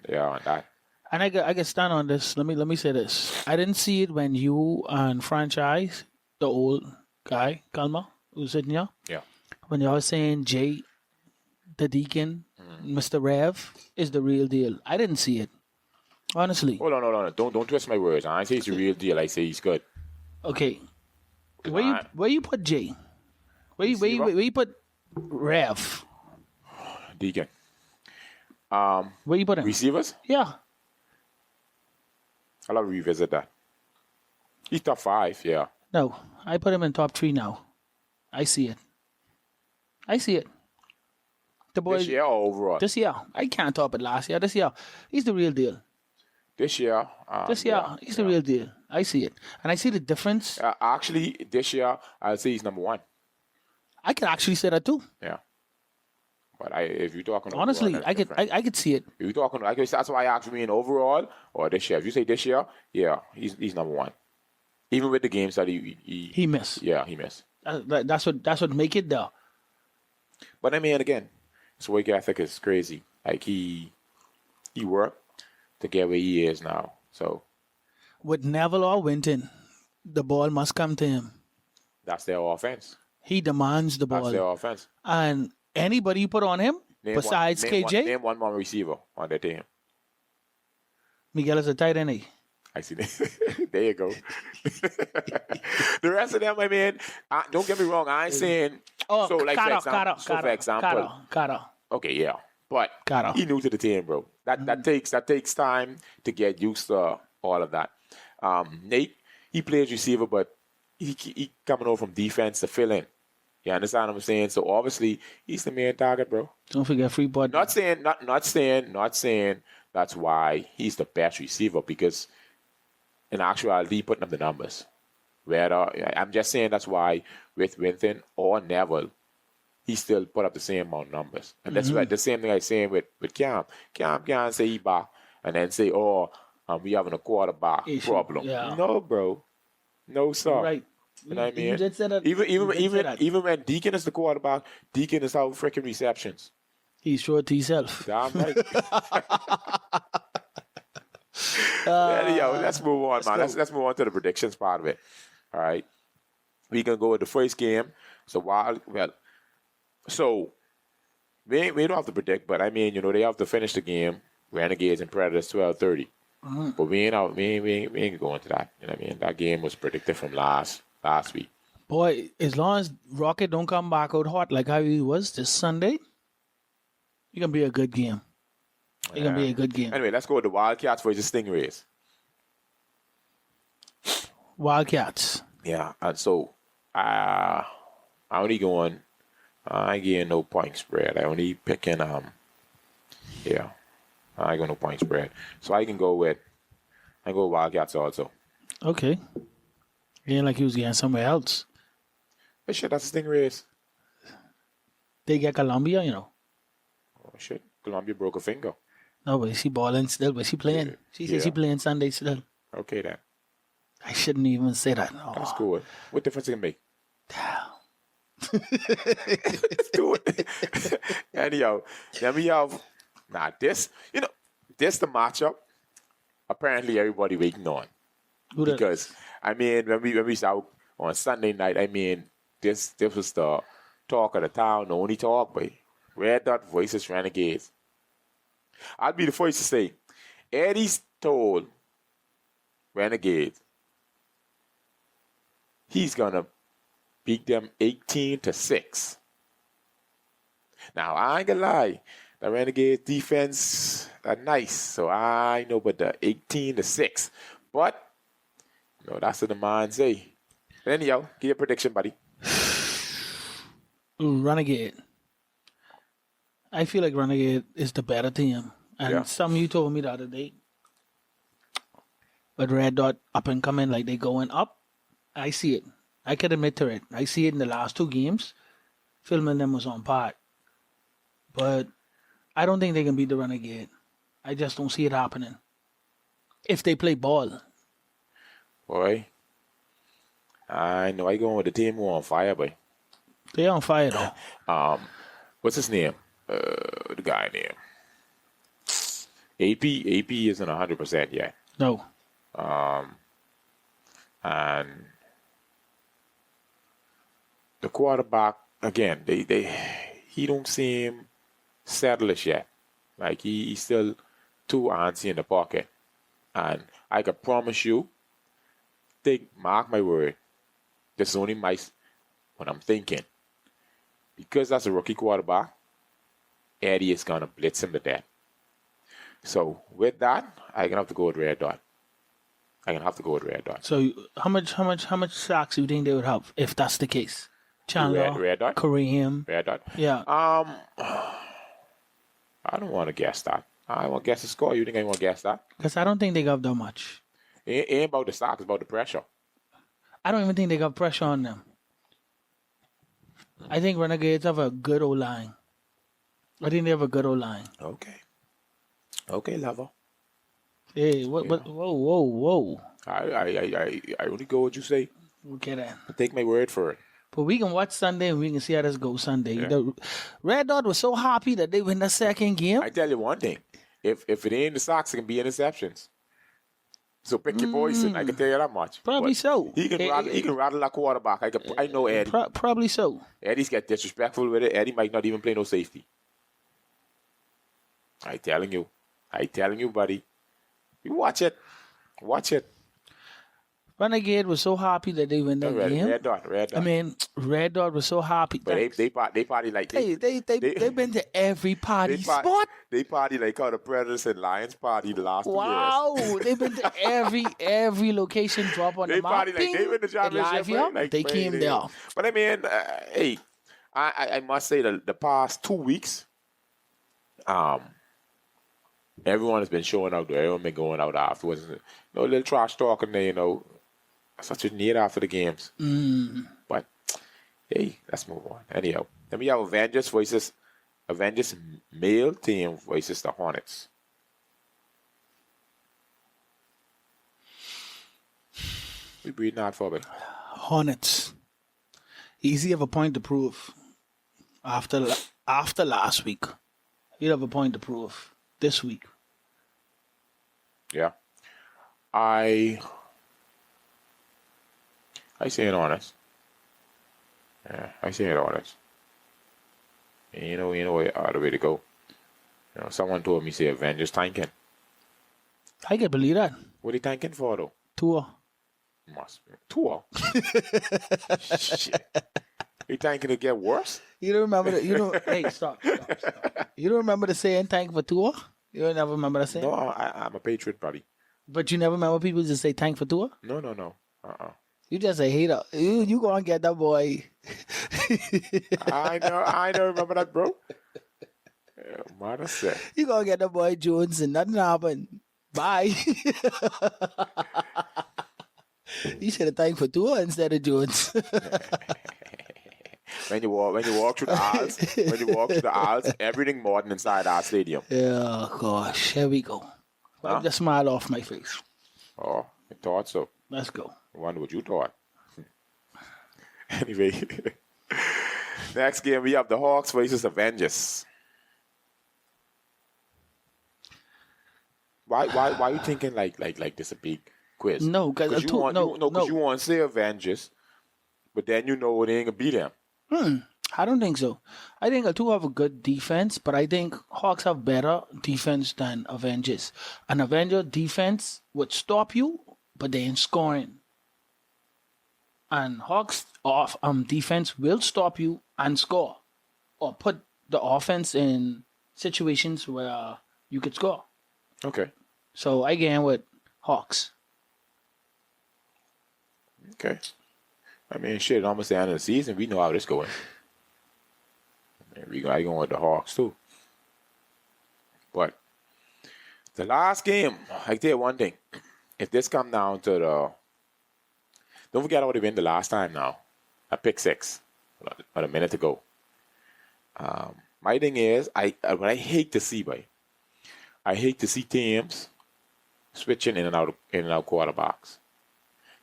Yeah, on that. And I get stand on this. Let me say this. I didn't see it when you and Franchise, the old guy, Kalma, who's sitting here. Yeah. When y'all saying Jay, the Deacon, Mr. Rev is the real deal. I didn't see it. Honestly. Hold on. Don't twist my words. I say he's the real deal. I say he's good. Okay. Where you put Jay? Where you put Rev? Deacon. Where you put him? Receivers? Yeah. I'll revisit that. He's top 5, yeah. No, I put him in top 3 now. I see it. The boy. This year or overall? This year. I can't top it last year. This year. He's the real deal. This year? He's the real deal. I see it. And I see the difference. Actually, this year, I'll say he's number 1. I could actually say that too. Yeah. But if you're talking honestly, overall, I could see it. If you're talking, that's why I asked me in overall or this year. If you say this year, yeah, he's number 1. Even with the games that he missed. Yeah, he missed. That's what make it there. But I mean, again, his work ethic is crazy. Like he worked to get where he is now. So with Neville or Winton, the ball must come to him. That's their offense. He demands the ball. That's their offense. And anybody you put on him besides KJ? Name one more receiver on their team. Miguel is a tight end. I see that. There you go. The rest of them, I mean, don't get me wrong. I ain't saying. Oh, so, like, Carter, for example. Carter. Okay, yeah. But Gotta. he new to the team, bro. That takes time to get used to all of that. Nate, he plays receiver, but he coming over from defense to fill in. You understand what I'm saying? So obviously he's the main target, bro. Don't forget free body. Not saying that's why he's the best receiver, because in actuality, he putting up the numbers. I'm just saying that's why with Winton or Neville, he still put up the same amount of numbers. And that's why the same thing I saying with Cam. Cam can't say he back and then say, we having a quarterback problem. Yeah. No, bro. No, sir. Right. You know what I mean? You did say that. Even when Deacon is the quarterback, Deacon is out freaking receptions. He's short to himself. Damn right. Let's move on, man. Let's move on to the predictions part of it. All right. We can go with the first game. So we don't have to predict, but I mean, they have to finish the game. Renegades and Predators 12:30. But we ain't going to that. You know what I mean? That game was predicted from last week. Boy, as long as Rocket don't come back out hot like how he was this Sunday, it's gonna be a good game. It's gonna be a good game. Anyway, let's go with the Wildcats versus Stingrays. Wildcats. Yeah, and so I ain't getting no point spread. I only picking I ain't got no point spread. So I go with Wildcats also. Okay. Ain't like he was getting somewhere else. But shit, that's the Stingrays. They get Columbia, Oh shit, Columbia broke a finger. No, but she balling still, but she playing. She said she playing Sunday still. Okay then. I shouldn't even say that. No. That's good. What difference it can make? Let's do it. Anyhow, then we have this the matchup. Apparently, everybody waiting on because I mean when we out on Sunday night, I mean this was the talk of the town, the only talk, but Red Dot versus Renegades. I'll be the first to say, Eddie's told Renegades he's gonna beat them 18-6. Now I ain't gonna lie, the Renegades defense are nice, so I know about the 18-6. But that's what the man say. But anyhow, give your prediction, buddy. Renegade. I feel like Renegade is the better team. And some you told me the other day. But Red Dot up and coming, like they going up. I see it. I can admit to it. I see it in the last two games. Filming them was on par. But I don't think they can beat the Renegade. I just don't see it happening. If they play ball. Boy, I know I going with the team who on fire, boy. They on fire though. What's his name? The guy name. AP isn't 100% yet. No. And the quarterback again, he don't seem settled yet. Like he's still too antsy in the pocket. And I can promise you, mark my word, this is only what I'm thinking. Because that's a rookie quarterback, Eddie is gonna blitz him to death. So with that, I'm gonna have to go with Red Dot. So how much sacks do you think they would have if that's the case? Chandler, Red Dot? Kareem. Red Dot? Yeah. I don't want to guess that. I want to guess the score. You think I want to guess that? Because I don't think they got that much. It ain't about the sacks, it's about the pressure. I don't even think they got pressure on them. I think Renegades have a good O-line. I think they have a good O-line. Okay, lover. Hey, whoa. I only go what you say. Okay then. Take my word for it. But we can watch Sunday and we can see how this goes Sunday. Yeah. The Red Dot was so happy that they win the second game. I tell you one thing. If it ain't the socks, it can be interceptions. So pick your poison. I can tell you that much. Probably but so. He can rattle that quarterback. I know Eddie. Probably so. Eddie's get disrespectful with it. Eddie might not even play no safety. I telling you, buddy. You watch it. Renegade was so happy that they win that game. Red dot. I mean, Red Dot was so happy. But they party like they've been to every party spot. They party like how the Predators and Lions party the last 2 years. Wow, they've been to every location drop on the map. They party like they win the championship. Like, they came there. But I mean, hey, I must say the past 2 weeks, everyone has been showing out there. Everyone been going out afterwards. A little trash talking there, such a need after the games. But hey, let's move on. Anyhow, then we have Avengers male team versus the Hornets. We breathing hard for it. Hornets. Easy have a point to prove. After last week, you'd have a point to prove this week. Yeah, I say it honest. Yeah, I say it honest. And you know the way to go. Someone told me say Avengers tanking. I can believe that. What are you tanking for though? Tour. Must be tour. Shit. You tanking to get worse? You don't remember hey, stop. You don't remember the saying tank for tour? You don't never remember the saying? No, I'm a patriot, buddy. But you never remember people just say tank for tour? No. You just a hater. You go and get that boy. I know. Remember that, bro? Yeah, mother said. You go and get that boy Jones and nothing happened. Bye. You should have thanked for tour instead of Jones. When you walk through the aisles, everything modern inside our stadium. Yeah, gosh, here we go. Wipe the smile off my face. Oh, I thought so. Let's go. I wonder what you thought. Anyway, next game we have the Hawks versus Avengers. Why are you thinking like this a big quiz? No, because you want to say Avengers, but then it ain't gonna be them. I don't think so. I think two have a good defense, but I think Hawks have better defense than Avengers. An Avenger defense would stop you, but they ain't scoring. And Hawks defense will stop you and score, or put the offense in situations where you could score. Okay. So I get in with Hawks. Okay. I mean, shit, almost the end of the season. We know how this going. I going with the Hawks, too. But the last game, I tell you one thing. If this come down to the... Don't forget how they win the last time now. A pick six. About a minute to go. My thing is, what I hate to see, boy. I hate to see teams switching in and out quarterbacks.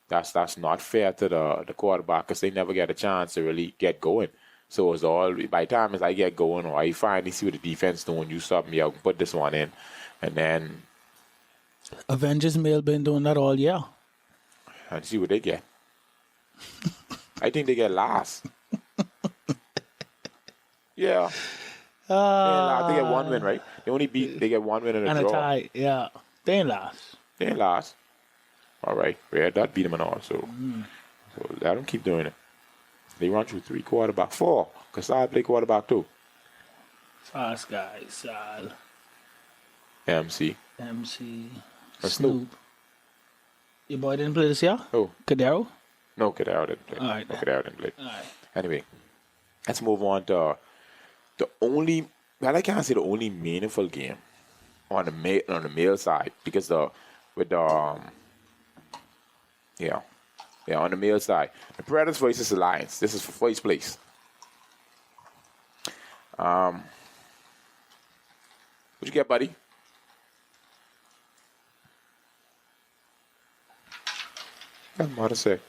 That's not fair to the quarterback because they never get a chance to really get going. So it's all by the time as I get going or I finally see what the defense doing, you stop me out, put this one in, and then Avengers may have been doing that all year. And see what they get. I think they get last. Yeah. They get one win, right? They get one win and a draw. A tie, yeah. They ain't last. They ain't last. All right. Red Dot beat them and all. So let them keep doing it. They run through 3 quarterback, 4. Because I play quarterback too. Fast guys, Sal. MC. And Snoop. Your boy didn't play this year? Oh. Cadero? No, Cadero didn't play. All right. No, Cadero didn't play. All right. Anyway, let's move on to the only, well, I can't say the only meaningful game on the male side because on the male side, the Predators versus the Lions. This is for first place. What you get, buddy? What mother say?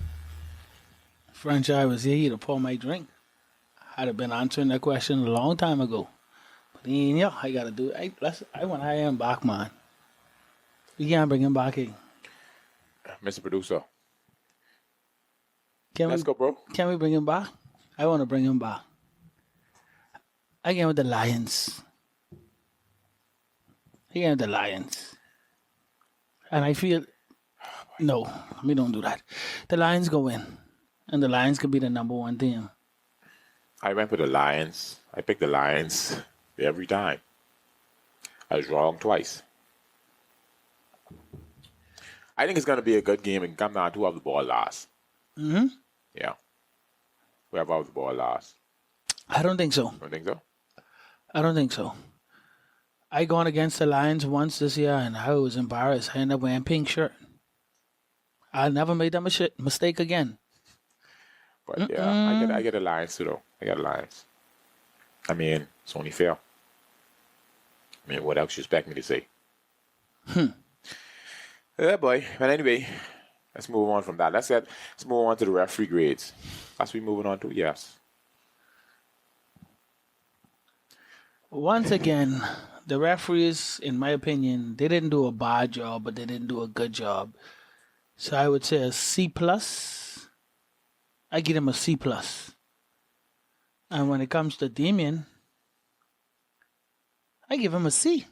French, I was here to pour my drink. I'd have been answering that question a long time ago. But yeah, I gotta do it. I want him back, man. We can't bring him back in. Mr. Producer. Let's go, bro. Can we bring him back? I want to bring him back. Again with the Lions. And I feel No, we don't do that. The Lions go in, and the Lions could be the number one team. I went with the Lions. I picked the Lions every time. I was wrong twice. I think it's going to be a good game and come down to whoever the ball last. Mm-hmm. Yeah. Whoever the ball last. I don't think so. Don't think so? I don't think so. I gone against the Lions once this year, and I was embarrassed. I ended up wearing pink shirt. I never made that mistake again. But yeah, I get the Lions too, though. I got the Lions. I mean, it's only fair. I mean, what else you expect me to say? Yeah, boy. But anyway, let's move on from that. Let's move on to the referee grades. That's what we're moving on to? Yes. Once again, the referees, in my opinion, they didn't do a bad job, but they didn't do a good job. So I would say a C+. I give them a C+. And when it comes to Damien, I give him a C.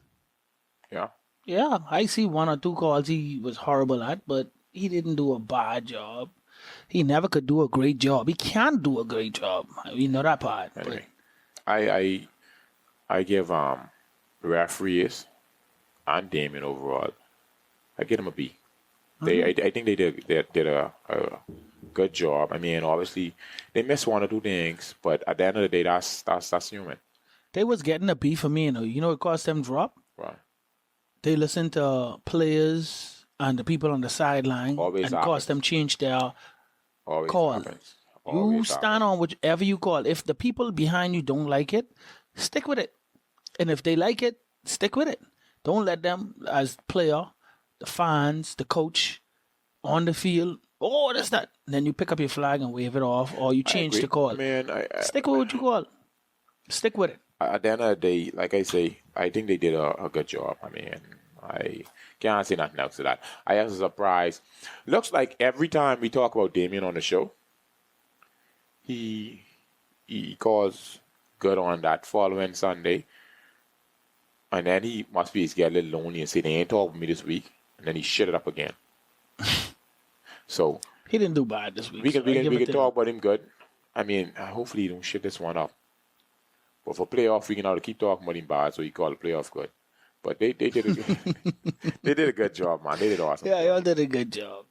Yeah. Yeah, I see one or two calls he was horrible at, but he didn't do a bad job. He never could do a great job. He can't do a great job. We know that part. Anyway, I give referees and Damien overall, I give them a B. I think they did a good job. I mean, obviously they missed one or two things, but at the end of the day, that's human. They was getting a B for me, you know it caused them drop? Right. They listened to players and the people on the sideline and caused them change their call. You stand on whichever you call. If the people behind you don't like it, stick with it. And if they like it, stick with it. Don't let them, as player, the fans, the coach, on the field, that's that. And then you pick up your flag and wave it off, or you change the call. Man, stick with what you call. Stick with it. At the end of the day, like I say, I think they did a good job. I mean, I can't say nothing else to that. I was surprised. Looks like every time we talk about Damien on the show, he calls good on that following Sunday. And then he must be get a little lonely and say, they ain't talking to me this week. And then he shit it up again. So he didn't do bad this week. We can talk about him good. I mean, hopefully he don't shit this one up. But for playoff, we can now keep talking about him bad, so he called the playoff good. But they did a good, they did a good job, man. They did awesome. Yeah, y'all did a good job.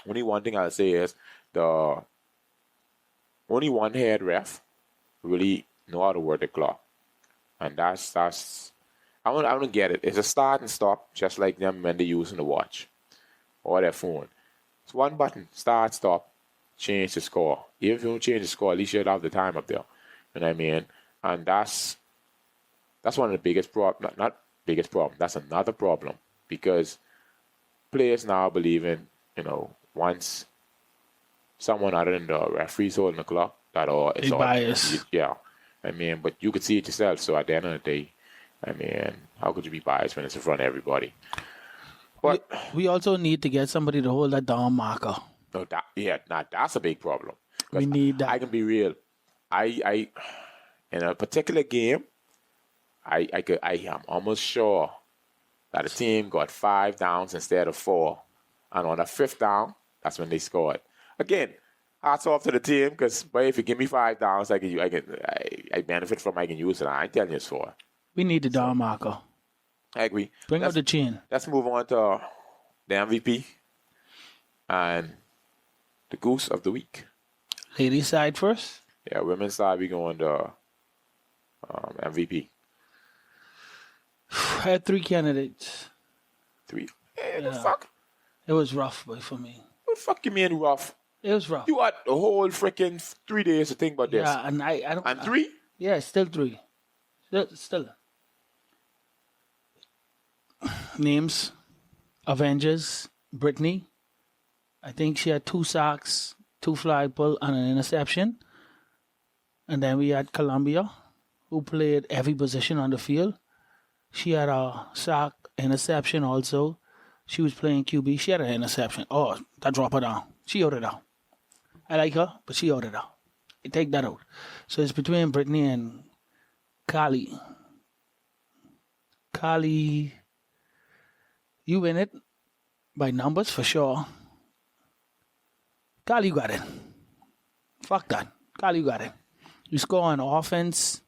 Only one thing I'll say is the only one head ref really know how to work the clock, and that's I don't get it. It's a start and stop, just like them when they using the watch or their phone. It's one button: start, stop, change the score. Even if you don't change the score, at least you'll have the time up there. You know what I mean? And that's one of the biggest problems. Not biggest problem. That's another problem because players now believe in, once someone other than the referee's holding the clock, that it's all biased. Yeah. I mean, but you could see it yourself. So at the end of the day, I mean, how could you be biased when it's in front of everybody? But we also need to get somebody to hold that down marker. No, that's a big problem. We need that. I can be real. I in a particular game, I am almost sure that the team got 5 downs instead of 4, and on the 5th down, that's when they scored. Again, hats off to the team because, if you give me 5 downs, I benefit from. I can use it. I ain't telling you it's 4. We need the down marker. I agree. Bring up the chain. Let's move on to the MVP and the goose of the week. Ladies side first. Yeah, women's side we going to MVP. I had 3 candidates. 3. Hey, the fuck? It was rough, boy, for me. What the fuck you mean rough? It was rough. You had the whole freaking 3 days to think about this. Yeah, and I don't. And 3? Yeah, still 3. Still. Names: Avengers, Brittany. I think she had 2 sacks, 2 flag pull, and an interception. And then we had Columbia, who played every position on the field. She had a sack, interception also. She was playing QB. She had an interception. Oh, that dropped her down. She held it out. I like her, but she held it out. I take that out. So it's between Brittany and Kali. Kali, you win it by numbers for sure. Carl, you got it. Fuck that. Carl, you got it. You score on offense.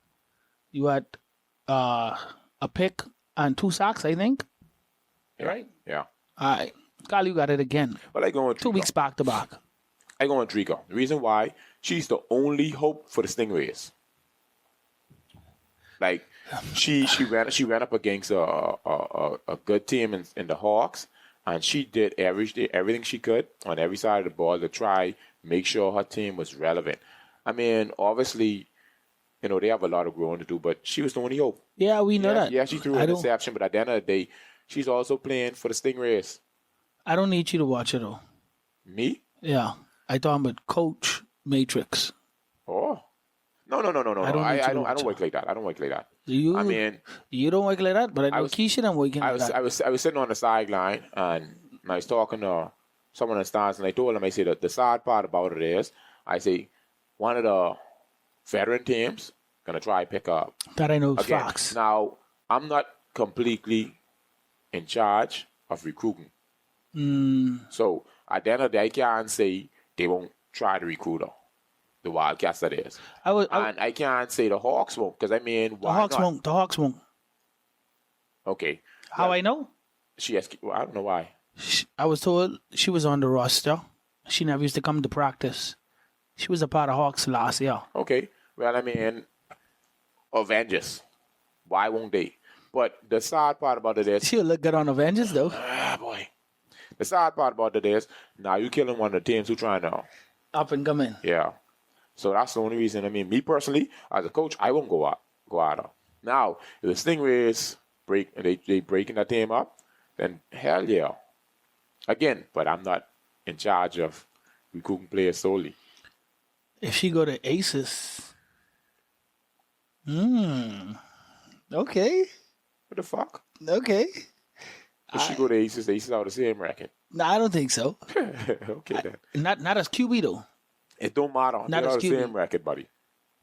You had a pick and 2 sacks, I think. Yeah. Right? Yeah. All right. Carl, you got it again. But I go on 2 weeks back to back. I go on Trico. The reason why, she's the only hope for the Stingrays. Like, she ran up against a good team in the Hawks, and she did everything she could on every side of the ball to try make sure her team was relevant. I mean, obviously, you know, they have a lot of growing to do, but she was the only hope. Yeah, we know that. Yeah, she threw an interception, but at the end of the day, she's also playing for the Stingrays. I don't need you to watch it, though. Me? Yeah. I talking about Coach Matrix. Oh. No. I don't work like that. I don't work like that. You, I mean, you don't work like that, but I know Keisha and working like that. I was sitting on the sideline and I was talking to someone in the stands, and I told him, I said, the sad part about it is, I say, one of the veteran teams gonna try pick up. That I know again. facts. Now, I'm not completely in charge of recruiting. So at the end of the day, I can't say they won't try to recruit her. The Wildcats, that is. And I can't say the Hawks won't, because I mean, why not? The Hawks won't. Okay. How I know? She asked, well, I don't know why. I was told she was on the roster. She never used to come to practice. She was a part of Hawks last year. Okay. Well, I mean, Avengers. Why won't they? But the sad part about it is... She'll look good on Avengers, though. Ah, boy. The sad part about it is, now you're killing one of the teams who trying to... Up and come in. Yeah. So that's the only reason. I mean, me personally, as a coach, I won't go out. Now, if the Stingrays they breaking that team up, then hell yeah. Again, but I'm not in charge of recruiting players solely. If she go to Aces... Okay. What the fuck? Okay. If she go to Aces, the Aces are the same record. No, I don't think so. Okay, then. Not as QB, though. It don't matter. Not They're as the QB. same record, buddy.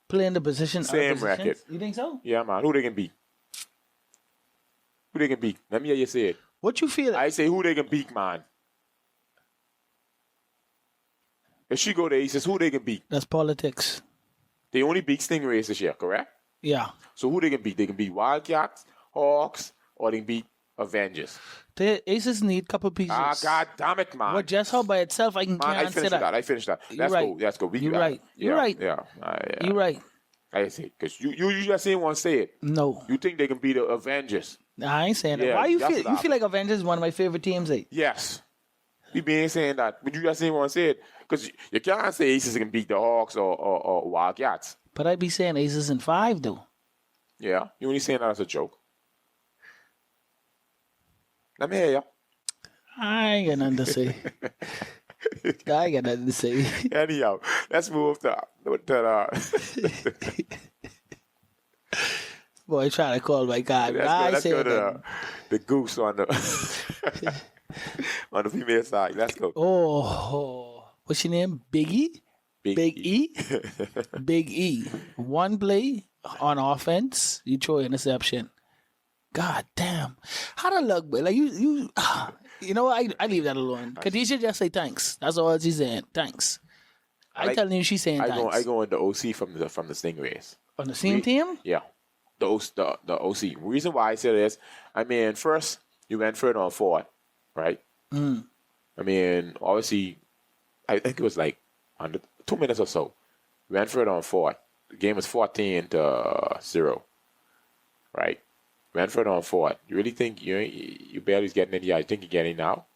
Playing the position. Same record. You think so? Yeah, man. Who they can beat? Who they can beat? Let me hear you say it. What you feel? I say who they can beat, man. If she go to Aces, who they can beat? That's politics. They only beat Stingrays this year, correct? Yeah. So who they can beat? They can beat Wildcats, Hawks, or they can beat Avengers. The Aces need a couple pieces. Ah, God damn it, man. Well, just how by itself, I can't I say finished that. I finished that. Let's right. go. Let's go. You're right. You're right. Yeah. You're right. I say, because you just ain't want to say it. No. You think they can beat the Avengers? Nah, I ain't saying that. Yeah, Why you that's feel? what You I- feel like Avengers is one of my favorite teams, eh? Yes. We been saying that, but you just ain't want to say it. Because you can't say Aces can beat the Hawks or Wildcats. But I'd be saying Aces in 5, though. Yeah. You only saying that as a joke. Let me hear you. I ain't got nothing to say. I ain't got nothing to say. Anyhow, let's move to the Boy, trying to call my guy. let's go to the goose on the on the female side. Let's go. Oh, what's your name? Big E? Big E? Big E. One play on offense, you throw an interception. God damn. How the luck, boy? Like you know what? I leave that alone. Keisha just say thanks. That's all she's saying. Thanks. I telling you she's saying thanks. I go in the OC from the Stingrays. On the same team? Yeah. The OC. Reason why I say this, I mean, first you went for it on 4th, right? I mean, obviously, I think it was like under 2 minutes or so. We went for it on 4th. The game was 14-0, right? Went for it on 4th. You really think you barely getting any? I think you're getting now.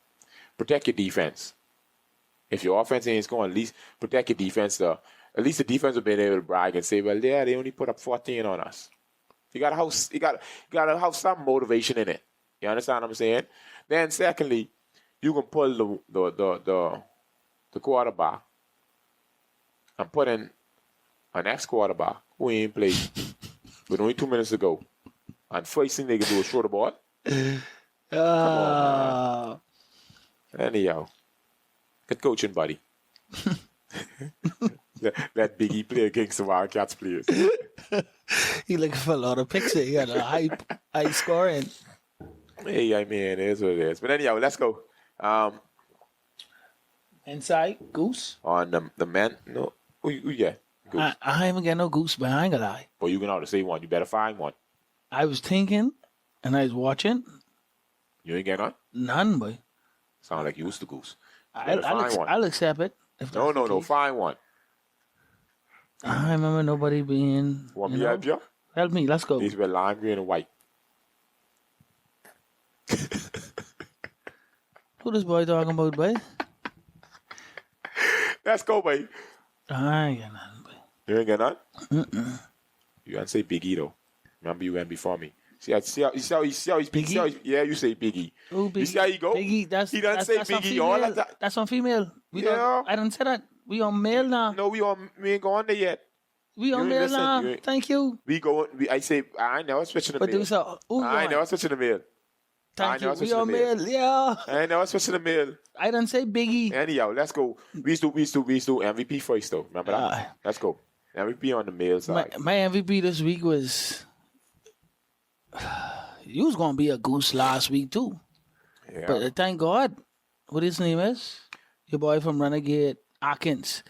Protect your defense. If your offense ain't scoring, at least protect your defense. At least the defense will be able to brag and say, "Well, yeah, they only put up 14 on us." You got to have some motivation in it. You understand what I'm saying? Then, secondly, you can pull the quarterback and put in an ex-quarterback who ain't played with only 2 minutes to go. And first thing they can do is throw the ball. Come on, man. Anyhow, good coaching, buddy. Let Big E play against the Wildcats players. He looking for a lot of picks. He got a high scoring. Hey, I mean, it is what it is. But anyhow, let's go. Inside, goose. On the men, no. Who you get? Goose. I haven't got no goose, but I ain't gonna lie. But you can ought to say one. You better find one. I was thinking, and I was watching. You ain't get none? None, boy. Sound like you used to goose. Find one. I'll accept it. If No, that's the case. find one. I remember nobody being. Want me to help you? Help me. Let's go. These were lime green and white. Who this boy talking about, boy? Let's go, baby. I ain't got nothing, boy. You ain't get none? You gotta say Biggie though. Remember you went before me. See how he's Biggie? yeah, you say Biggie. Who Biggie? You see how you go? Biggie, He done say that's on Biggie all female. of that. That's on female. Yeah. I didn't say that. We on male now. No, we ain't going there yet. We You on ain't male listen, now. you ain't- Thank you. I say I ain't never switching the mail. Producer, who I ain't you never on? switching the mail. Thank you. never We switching on the mail. male. Yeah. I ain't never switching the mail. I didn't say Biggie. Anyhow, let's go. We used to MVP first though. Remember that? Let's go. MVP on the male side. My MVP this week was. You was gonna be a goose last week too, Yeah. but thank God, what his name is? Your boy from Renegade, Atkins.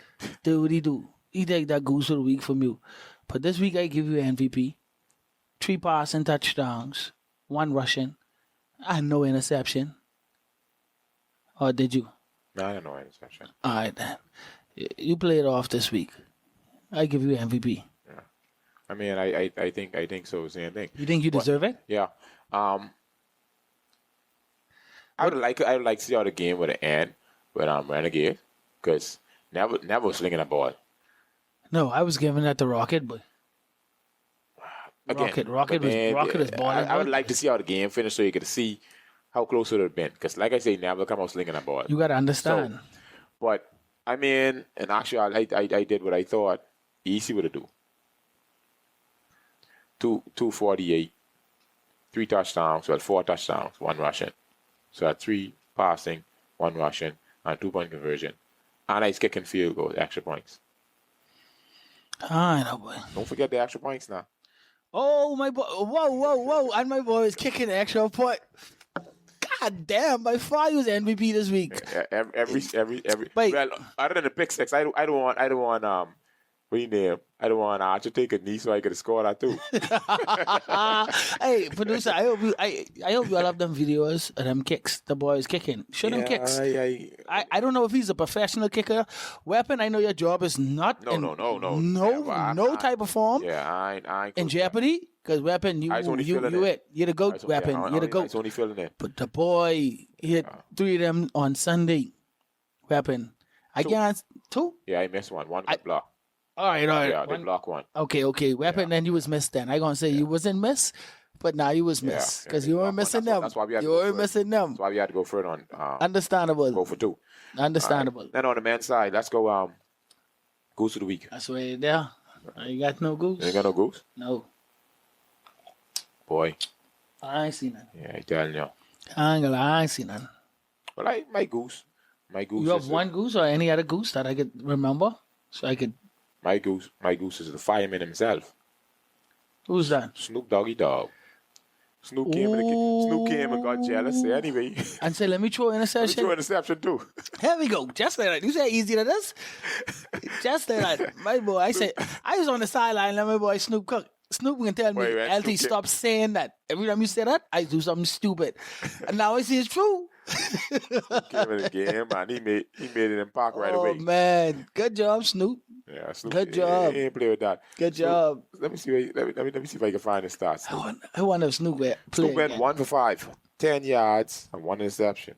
Did what he do? He take that goose of the week from you. But this week I give you MVP. 3 passing touchdowns, 1 rushing, and no interception. Or did you? No, I don't know interception. All right, then. You played off this week. I give you MVP. I mean, I think so. Same thing. You think you deserve it? Yeah. I would like to see how the game would end with Renegade, because never was slinging a ball. No, I was giving that to Rocket, but Again, Rocket is balling. I would like to see how the game finished so you could see how close it would have been. Because, like I say, never come out slinging a ball. You got to understand. But I mean, and actually, I did what I thought easy would have do. 248, 3 touchdowns, 4 touchdowns, 1 rushing. So at 3 passing, 1 rushing, and 2-point conversion. And he's kicking field goals, extra points. I know, boy. Don't forget the extra points now. Oh, my boy. Whoa. And my boy is kicking the extra point. God damn, by far he was MVP this week. Every. Wait. Well, other than the pick six, I don't want. What you name? I don't want Archer take a knee so I could score that too. Hey, producer, I hope you all have them videos of them kicks. The boys kicking. Show them kicks. I don't know if he's a professional kicker. Weapon, I know your job is not no type of form. Yeah, I ain't in jeopardy. Because Weapon, you're the GOAT, Weapon. You're the GOAT. It's only feeling it. But the boy hit 3 of them on Sunday. Weapon. I can't. 2? Yeah, I missed one. One got blocked. All right. Yeah, they blocked one. Okay. Weapon, then you was missed then. I gonna say you wasn't missed, but now you was missed. Because you weren't missing them. That's why we had you weren't missing them. That's why we had to go for it on. Understandable. Go for 2. Understandable. Right. Then on the men's side, let's go Goose of the Week. That's way there. I ain't got no goose. You ain't got no goose? No. Boy. I ain't seen none. Yeah, I telling you. I ain't gonna lie, I ain't seen none. Well, my goose. You have one goose or any other goose that I could remember? So I could. My goose is the fireman himself. Who's that? Snoop Doggy Dogg. Snoop came and got jealous. Anyway. And say, let me throw interception. Let me throw interception too. Here we go. Just like that. You say easy to this? Just like that. My boy, I was on the sideline and my boy Snoop cook. Snoop can tell me, LT, stop saying that. Every time you say that, I do something stupid. And now I see it's true. Came in the game, man. He made it in park right away. Oh, man. Good job, Snoop. Yeah, Snoop. Good job. He ain't play with that. Good job. Let me see. Let me see if I can find the stats. I wonder if Snoop play. Snoop went 1 for 5, 10 yards, and 1 interception.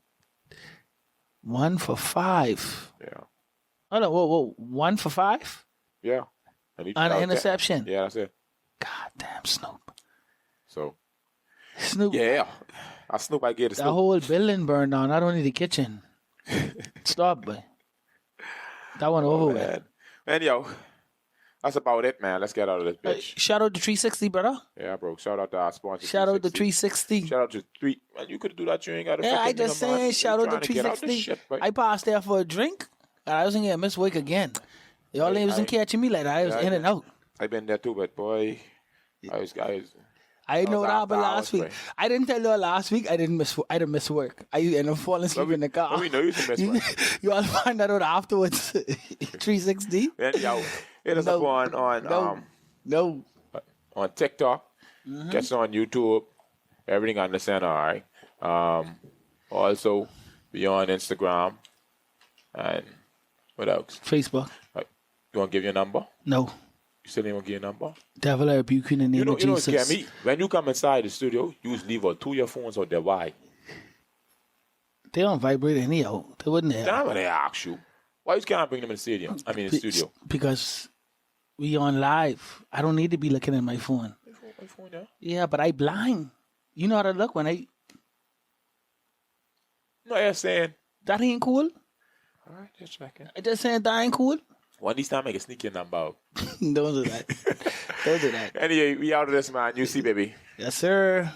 1 for 5. Yeah. Hold on, whoa. 1 for 5? Yeah. And an interception. Yeah, that's it. God damn, Snoop. So. Snoop. Yeah. Snoop, I get it. The whole building burned down. Not only the kitchen. Stop, boy. That one over with. Anyhow, that's about it, man. Let's get out of this bitch. Shout out to 360, brother. Yeah, bro. Shout out to our sponsor. Shout out to 360. Shout out to 3. Man, you could do that. You ain't got to. Yeah, I just saying. Shout out to 360. I passed there for a drink, and I wasn't gonna miss work again. Y'all wasn't catching me like that. I was in and out. I've been there too, but boy, I know was that after happened hours, last week. right? I didn't tell you last week. I didn't miss work. I ended up falling asleep in the car. But we know you to miss work. You all find that out afterwards. 360. Then yo, hit us No. up No. on TikTok. Catch us on YouTube. Everything understand, all right. Also, be on Instagram. And what else? Facebook. You want to give your number? No. You still ain't want to give your number? Devil, I rebuke you in the name of Jesus. You know, me. When you come inside the studio, you just leave out 2 of your phones out there. Why? They don't vibrate anyhow. They wouldn't have. Damn, when they ask you. Why you can't bring them in the stadium? I mean, in the studio. Because we on live. I don't need to be looking at my phone. My phone, yeah. Yeah, but I blind. You know how to look when I... No, you're saying. That ain't cool. All right, just checking. I just saying that ain't cool. One of these time, I can sneak your number out. Don't do that. Don't do that. Anyway, we out of this, man. You see, baby. Yes, sir.